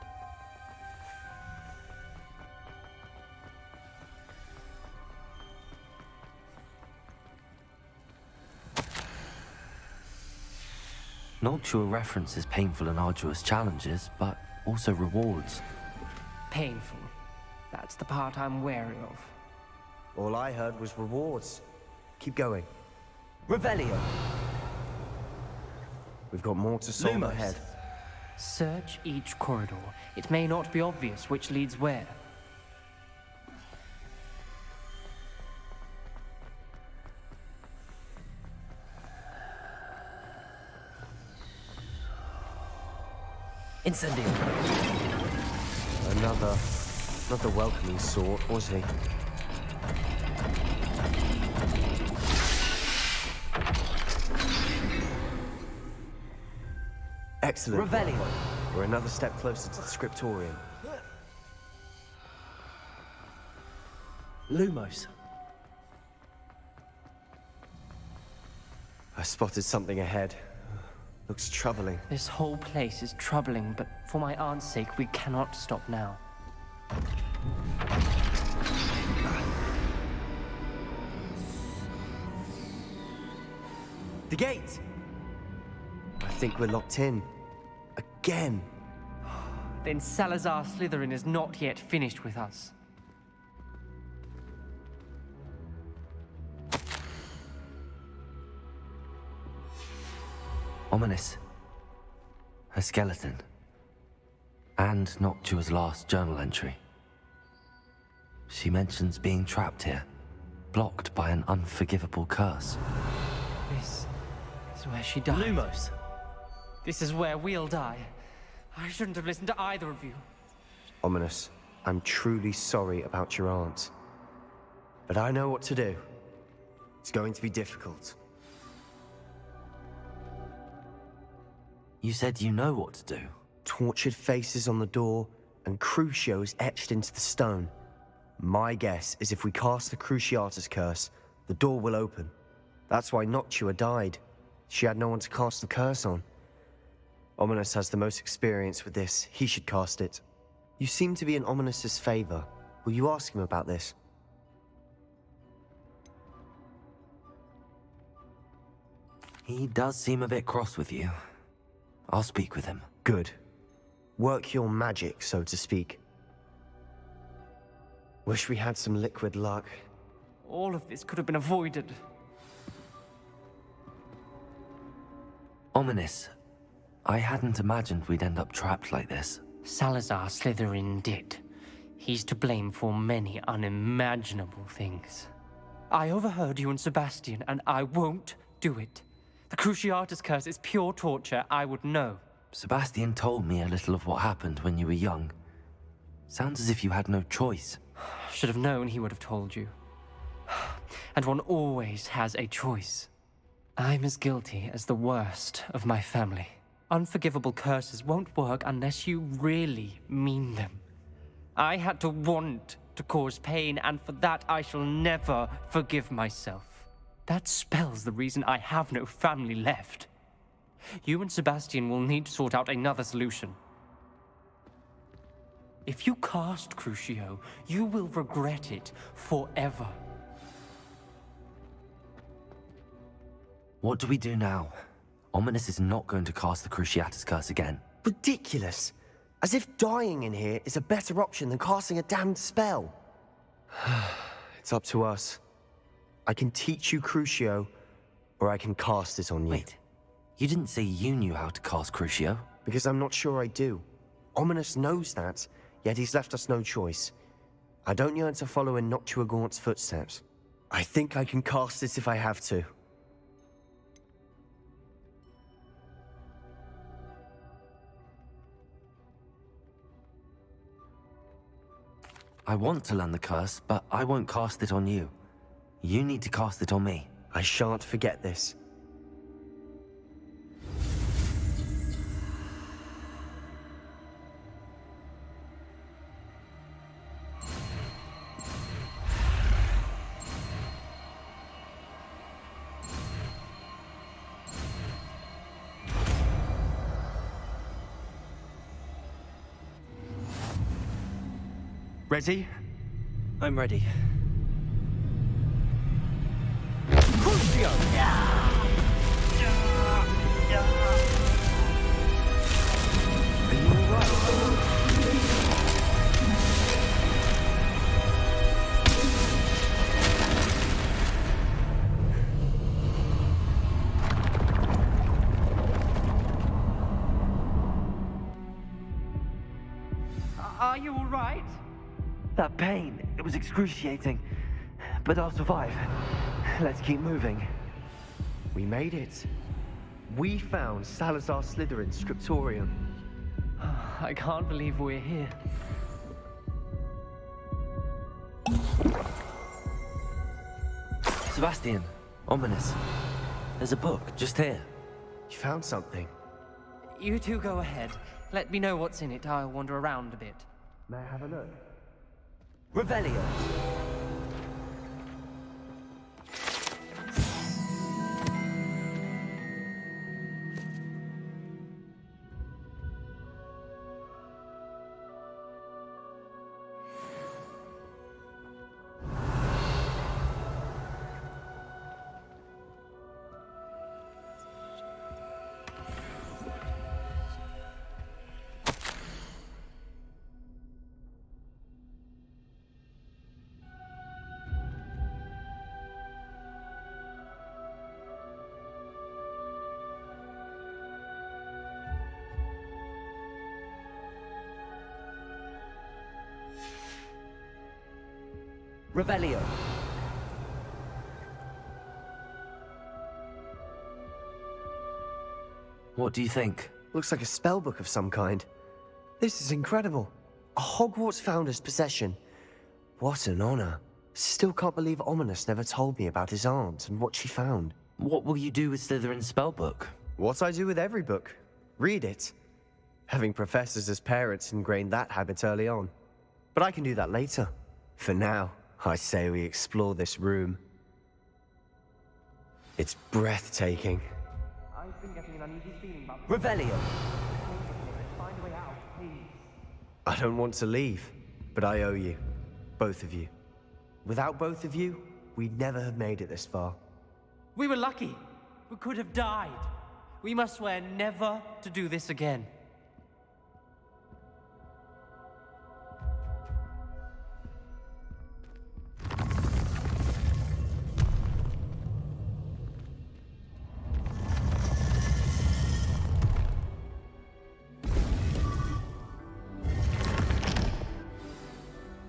Noctua references painful and arduous challenges, but also rewards. Painful. That's the part I'm wary of. All I heard was rewards. Keep going. Revelio. We've got more to solve Lumos. ahead. Search each corridor. It may not be obvious which leads where. Incendio. Not the welcoming sort, was he? Excellent. Revelio. We're another step closer to the scriptorium. Lumos. I spotted something ahead. Looks troubling. This whole place is troubling, but for my aunt's sake, we cannot stop now. The gate! I think we're locked in. Again. Then Salazar Slytherin is not yet finished with us. Ominous. Her skeleton. And Noctua's last journal entry. She mentions being trapped here, blocked by an unforgivable curse. This is where she died. Lumos. This is where we'll die. I shouldn't have listened to either of you. Ominous, I'm truly sorry about your aunt. But I know what to do. It's going to be difficult. You said you know what to do. Tortured faces on the door and Crucios etched into the stone. My guess is if we cast the Cruciatus curse, the door will open. That's why Noctua died. She had no one to cast the curse on. Ominous has the most experience with this. He should cast it. You seem to be in Ominous's favor. Will you ask him about this? He does seem a bit cross with you. I'll speak with him. Good. Work your magic, so to speak. Wish we had some liquid luck. All of this could have been avoided. Ominous, I hadn't imagined we'd end up trapped like this. Salazar Slytherin did. He's to blame for many unimaginable things. I overheard you and Sebastian, and I won't do it. The Cruciatus curse is pure torture, I would know. Sebastian told me a little of what happened when you were young. Sounds as if you had no choice. Should have known he would have told you. And one always has a choice. I'm as guilty as the worst of my family. Unforgivable curses won't work unless you really mean them. I had to want to cause pain, and for that I shall never forgive myself. That spells the reason I have no family left. You and Sebastian will need to sort out another solution. If you cast Crucio, you will regret it forever. What do we do now? Ominous is not going to cast the Cruciatus curse again. Ridiculous. As if dying in here is a better option than casting a damned spell. It's up to us. I can teach you Crucio, or I can cast it on you. Wait, you didn't say you knew how to cast Crucio? Because I'm not sure I do. Ominous knows that, yet he's left us no choice. I don't yearn to follow in Noctua Gaunt's footsteps. I think I can cast it if I have to. I want to learn the curse, but I won't cast it on you. You need to cast it on me. I shan't forget this. Ready? I'm ready. Crucio! Are you alright? Are you all right? That pain, it was excruciating. But I'll survive. Let's keep moving. We made it. We found Salazar Slytherin's scriptorium. I can't believe we're here. Sebastian, Ominous. There's a book just here. You found something? You two go ahead. Let me know what's in it. I'll wander around a bit. May I have a look? Revelio. Revelio. What do you think? Looks like a spellbook of some kind. This is incredible. A Hogwarts founder's possession. What an honor. Still can't believe Ominous never told me about his aunt and what she found. What will you do with Slytherin's spellbook? What I do with every book. Read it. Having professors as parents ingrained that habit early on. But I can do that later. For now, I say we explore this room. It's breathtaking. I've been getting an uneasy feeling about Revelio! Find a way out, please. I don't want to leave, but I owe you. Both of you. Without both of you, we'd never have made it this far. We were lucky. We could have died. We must swear never to do this again.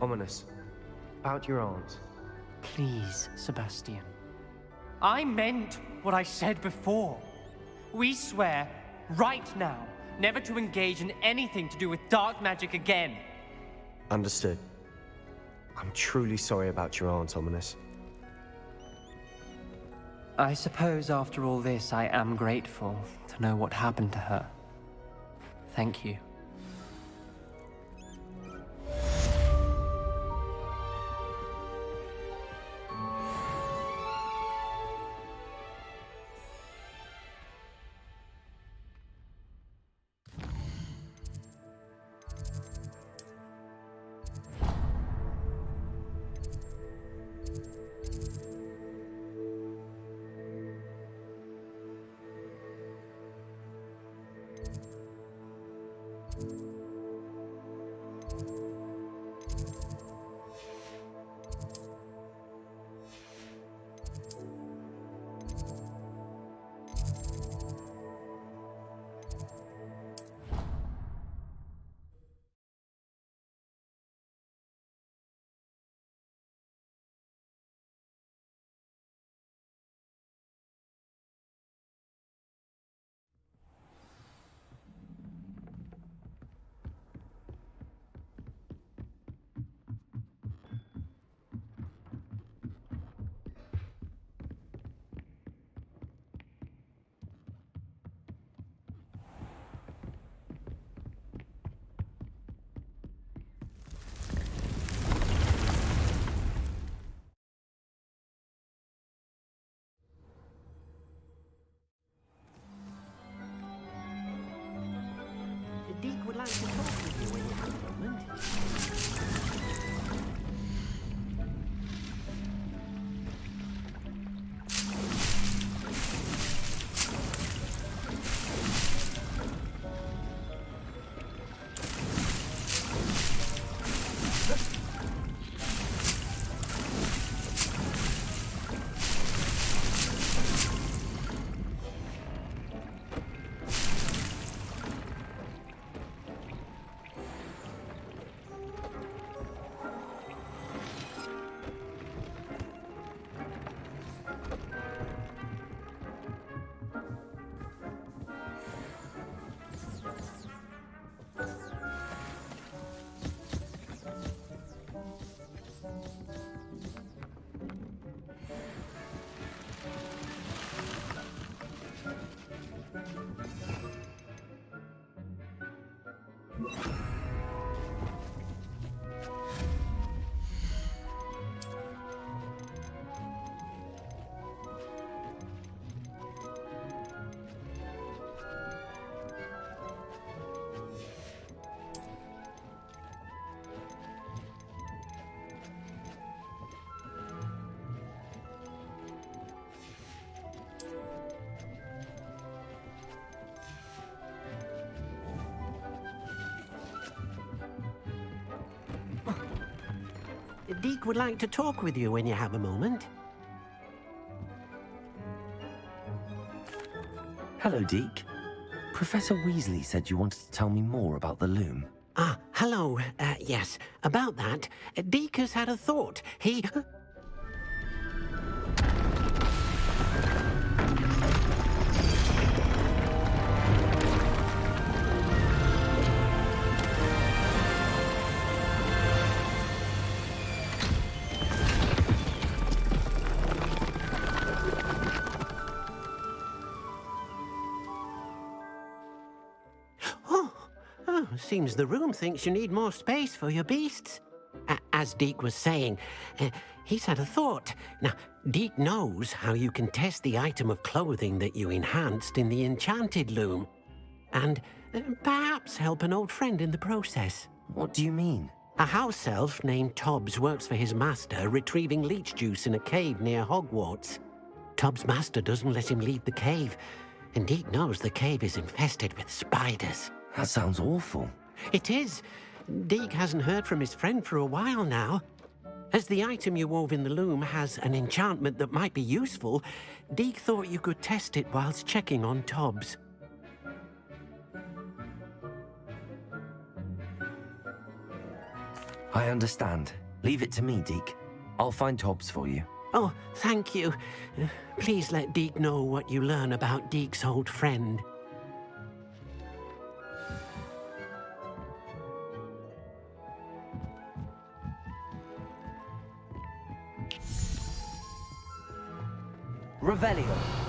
Ominous. About your aunt. Please, Sebastian. I meant what I said before. We swear, right now, never to engage in anything to do with dark magic again. Understood. I'm truly sorry about your aunt, Ominous. I suppose after all this, I am grateful to know what happened to her. Thank you. Deke would like to talk with you when you have a moment. Deke would like to talk with you when you have a moment. Hello, Deke. Professor Weasley said you wanted to tell me more about the loom. Ah, hello. Yes, about that. Deke has had a thought. He... Seems the room thinks you need more space for your beasts. As Deke was saying, he's had a thought. Now, Deke knows how you can test the item of clothing that you enhanced in the enchanted loom. And perhaps help an old friend in the process. What do you mean? A house elf named Tobbs works for his master, retrieving leech juice in a cave near Hogwarts. Tobbs' master doesn't let him leave the cave, and Deke knows the cave is infested with spiders. That sounds awful. It is. Deke hasn't heard from his friend for a while now. As the item you wove in the loom has an enchantment that might be useful, Deke thought you could test it whilst checking on Tobbs. I understand. Leave it to me, Deke. I'll find Tobbs for you. Oh, thank you. Please let Deke know what you learn about Deke's old friend. Revelio.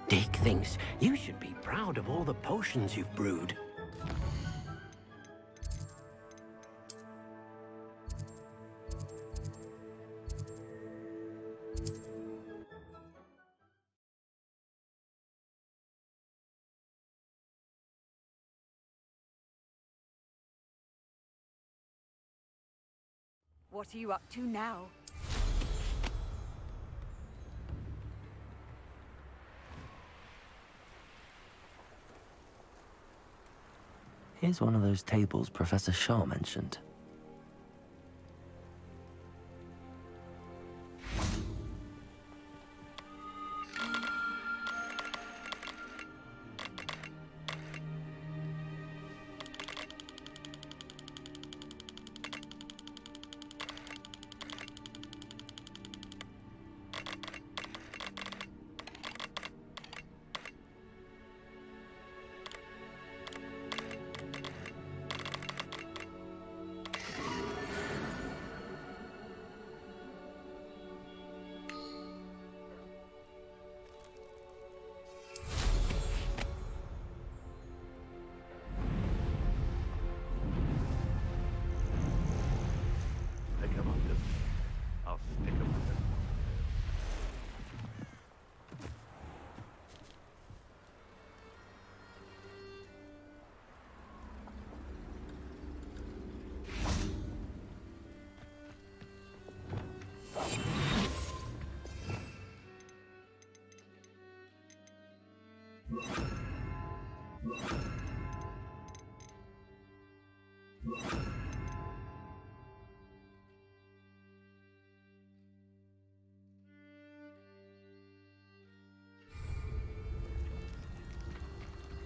Deke thinks you should be proud of all the potions you've brewed. What are you up to now? Here's one of those tables Professor Shaw mentioned.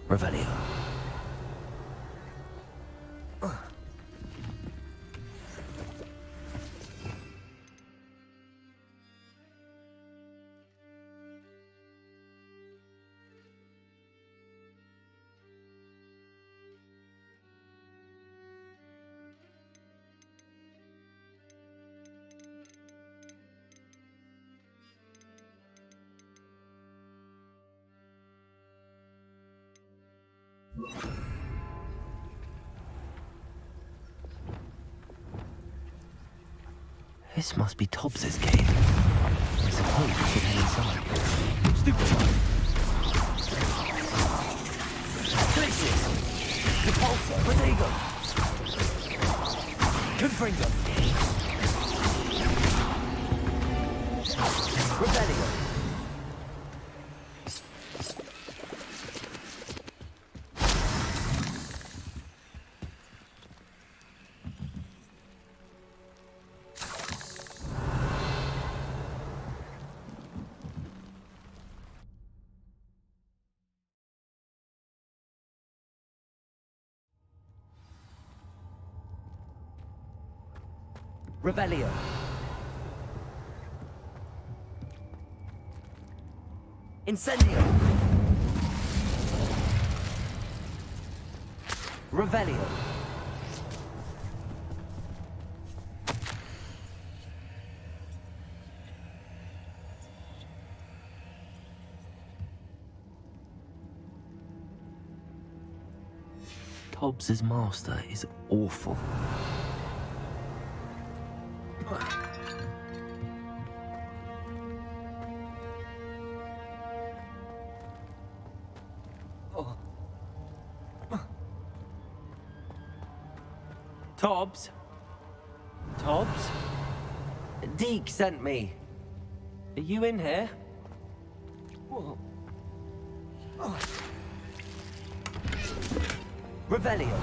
Revelio. This must be Tobbs's cave. I suppose we should head inside. Stupid time! Glitches! Repulsor! Protego! Confringo! Rebellion! Revelio. Incendio. Revelio. Tobbs's master is awful. Tobbs? Tobbs? Deke sent me. Are you in here? Revelio.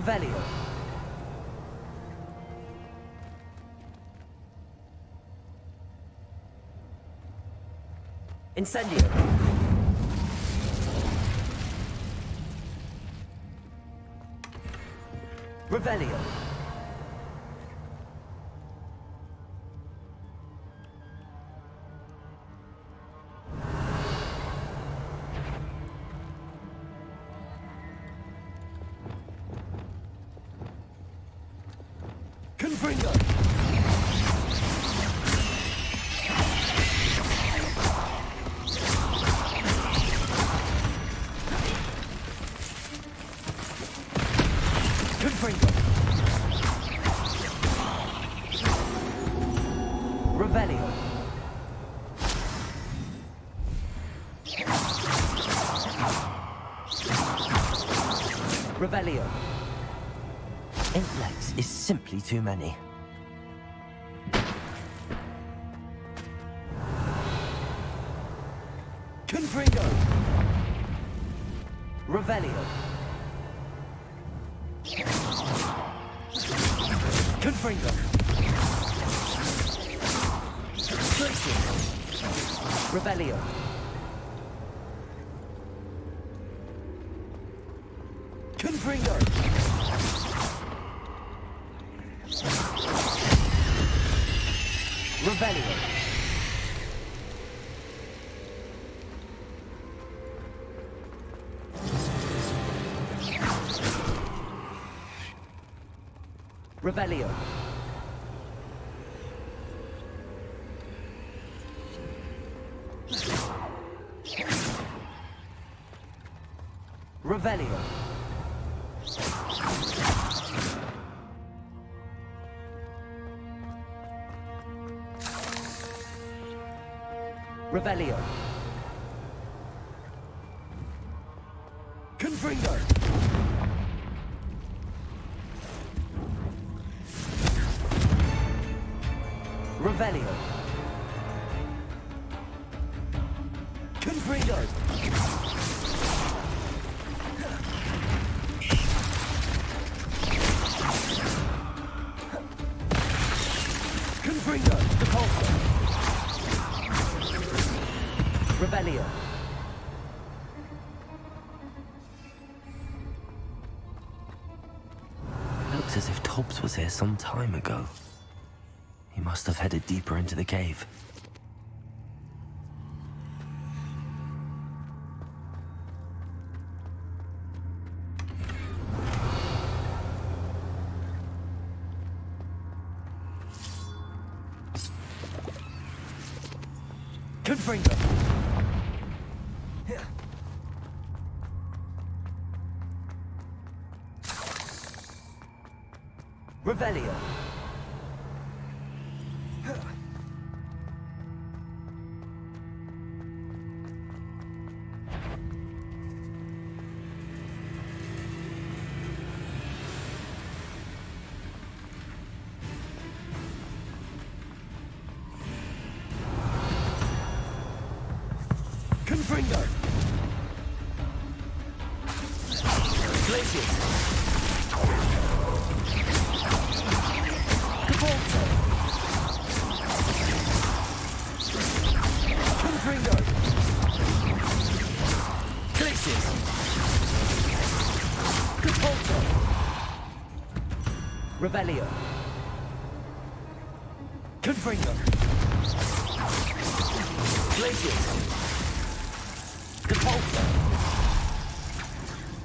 Revelio. Incendio. Revelio. Confringo. Confringo. Revelio. Revelio. 8 legs is simply too many. Confringo. Revelio. Confringo. Glacier. Revelio. Confringo. Revelio. Revelio. Revelio. Revelio. Confringo. Revelio. Confringo. Confringo. Depulso. Revelio. Looks as if Tobbs was here some time ago. He must have headed deeper into the cave. Confringo. Revelio. Confringo. Glacier. Depulso. Confringo. Glacier. Depulso. Revelio. Confringo. Glacier. Depulso.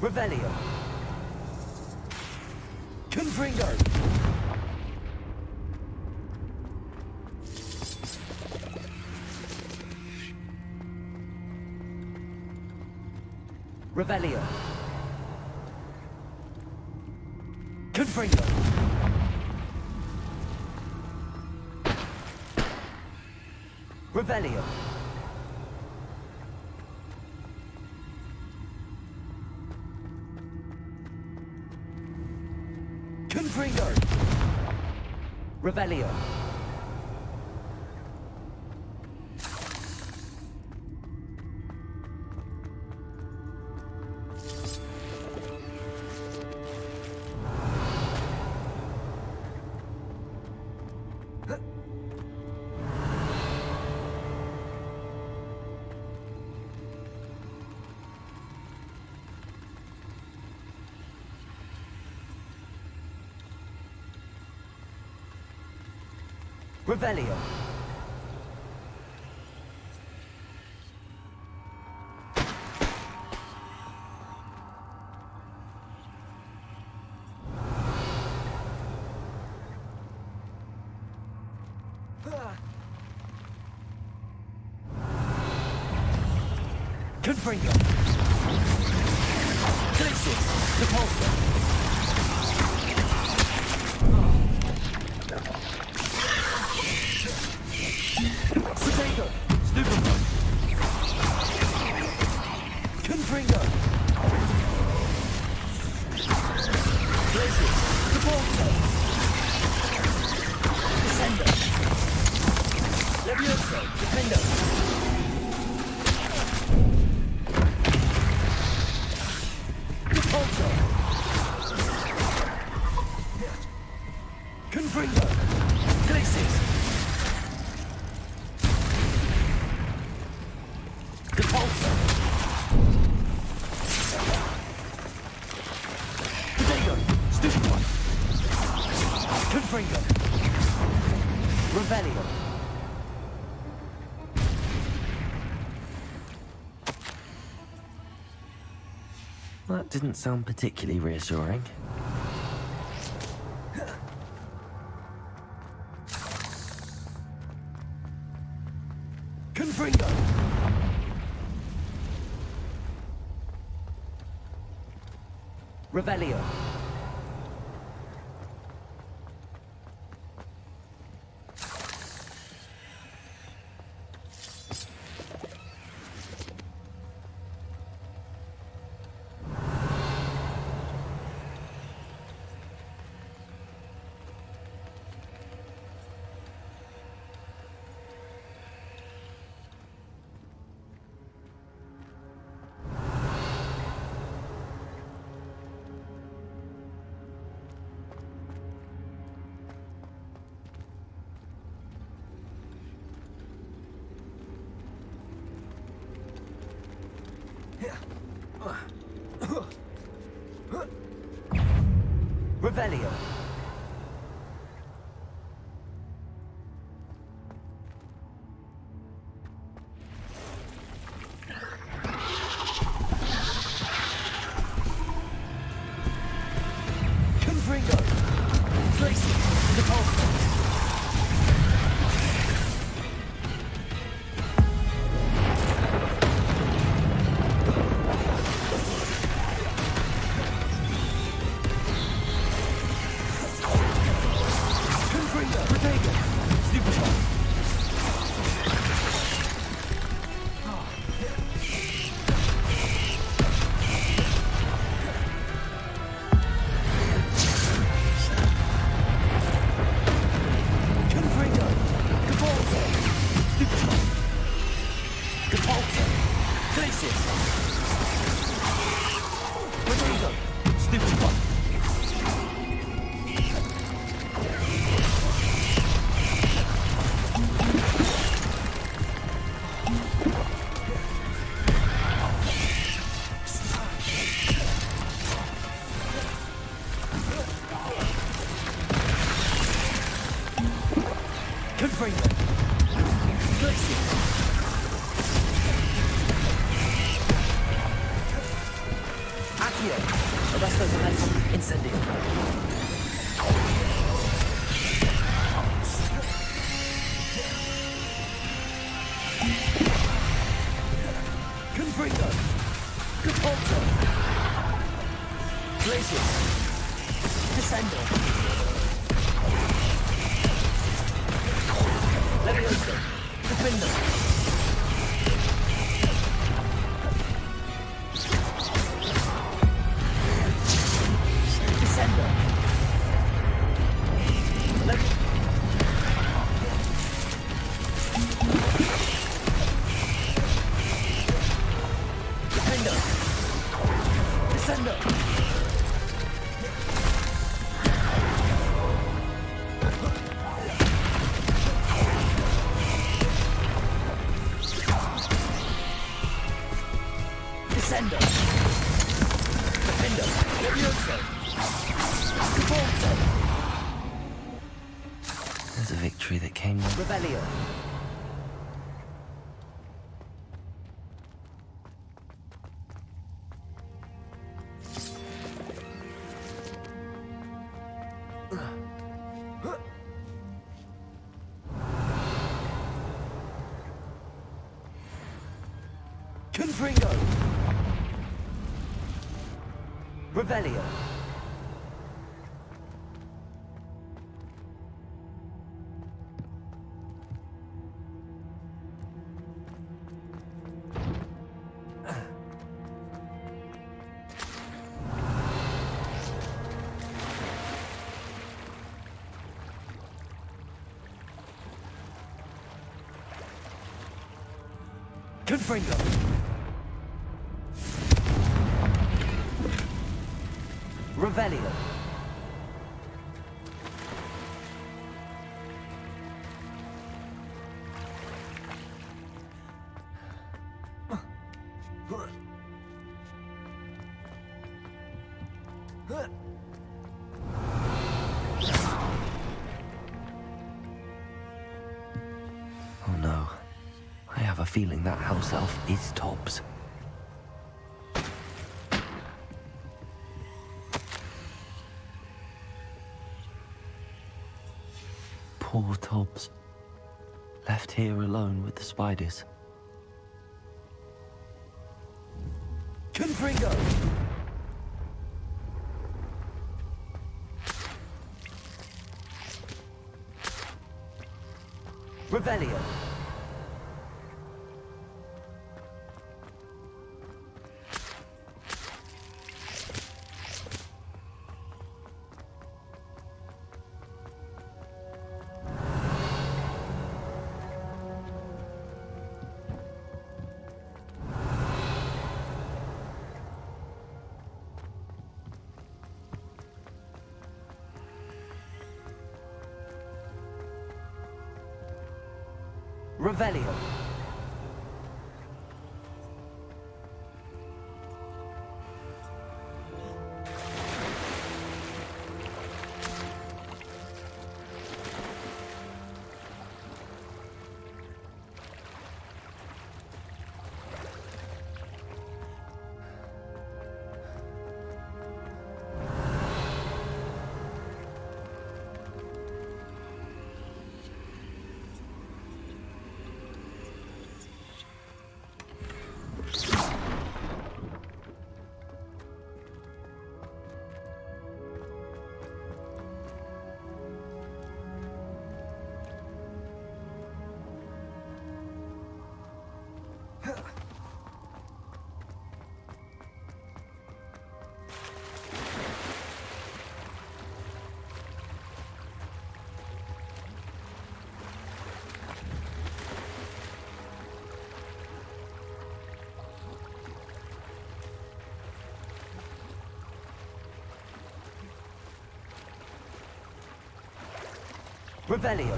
Revelio. Confringo. Revelio. Confringo. Revelio. Confringo. Revelio. Revelio. Confringo. Glitches. Repulsor. Potato. Stupefy. Confringo. Glitches. Repulsor. Descendo. Levioso. Defendo. Confringo! Glacis! Repulsor! Potato! Stupefy! Confringo! Revelio! That didn't sound particularly reassuring. Confringo! Revelio! Revelio. Confringo. Glacis. Repulsor. victory that came with Revelio. Confringo. Revelio. Confringo. Revelio. Oh no. I have a feeling that house elf is Tobbs. Poor Tobbs. Left here alone with the spiders. Confringo. Revelio. Revelio. Revelio.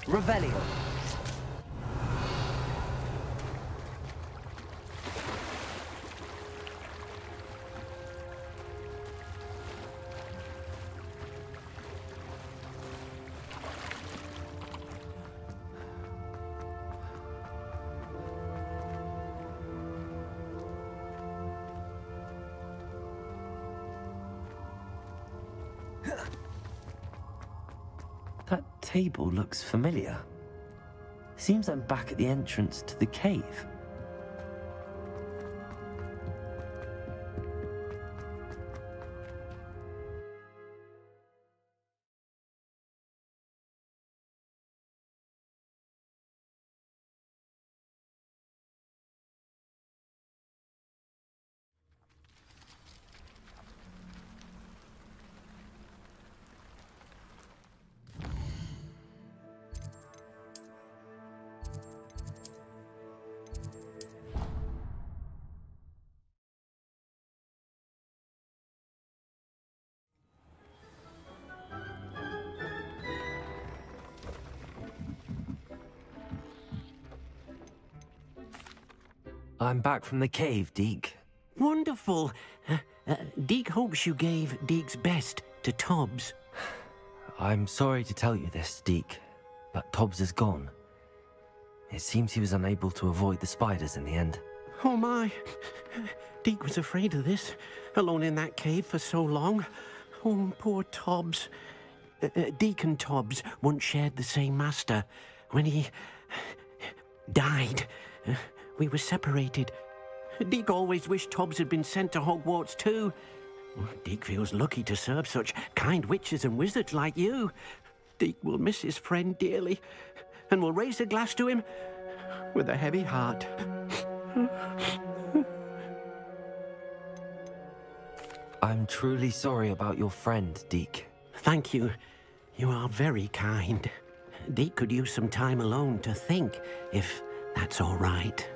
Revelio. That table looks familiar. Seems I'm back at the entrance to the cave. I'm back from the cave, Deke. Wonderful. Deke hopes you gave Deke's best to Tobbs. I'm sorry to tell you this, Deke, but Tobbs is gone. It seems he was unable to avoid the spiders in the end. Oh my. Deke was afraid of this, alone in that cave for so long. Oh, poor Tobbs. Deke and Tobbs once shared the same master. When he died, we were separated. Deke always wished Tobbs had been sent to Hogwarts too. Deke feels lucky to serve such kind witches and wizards like you. Deke will miss his friend dearly, and will raise a glass to him with a heavy heart. I'm truly sorry about your friend, Deke. Thank you. You are very kind. Deke could use some time alone to think, if that's all right.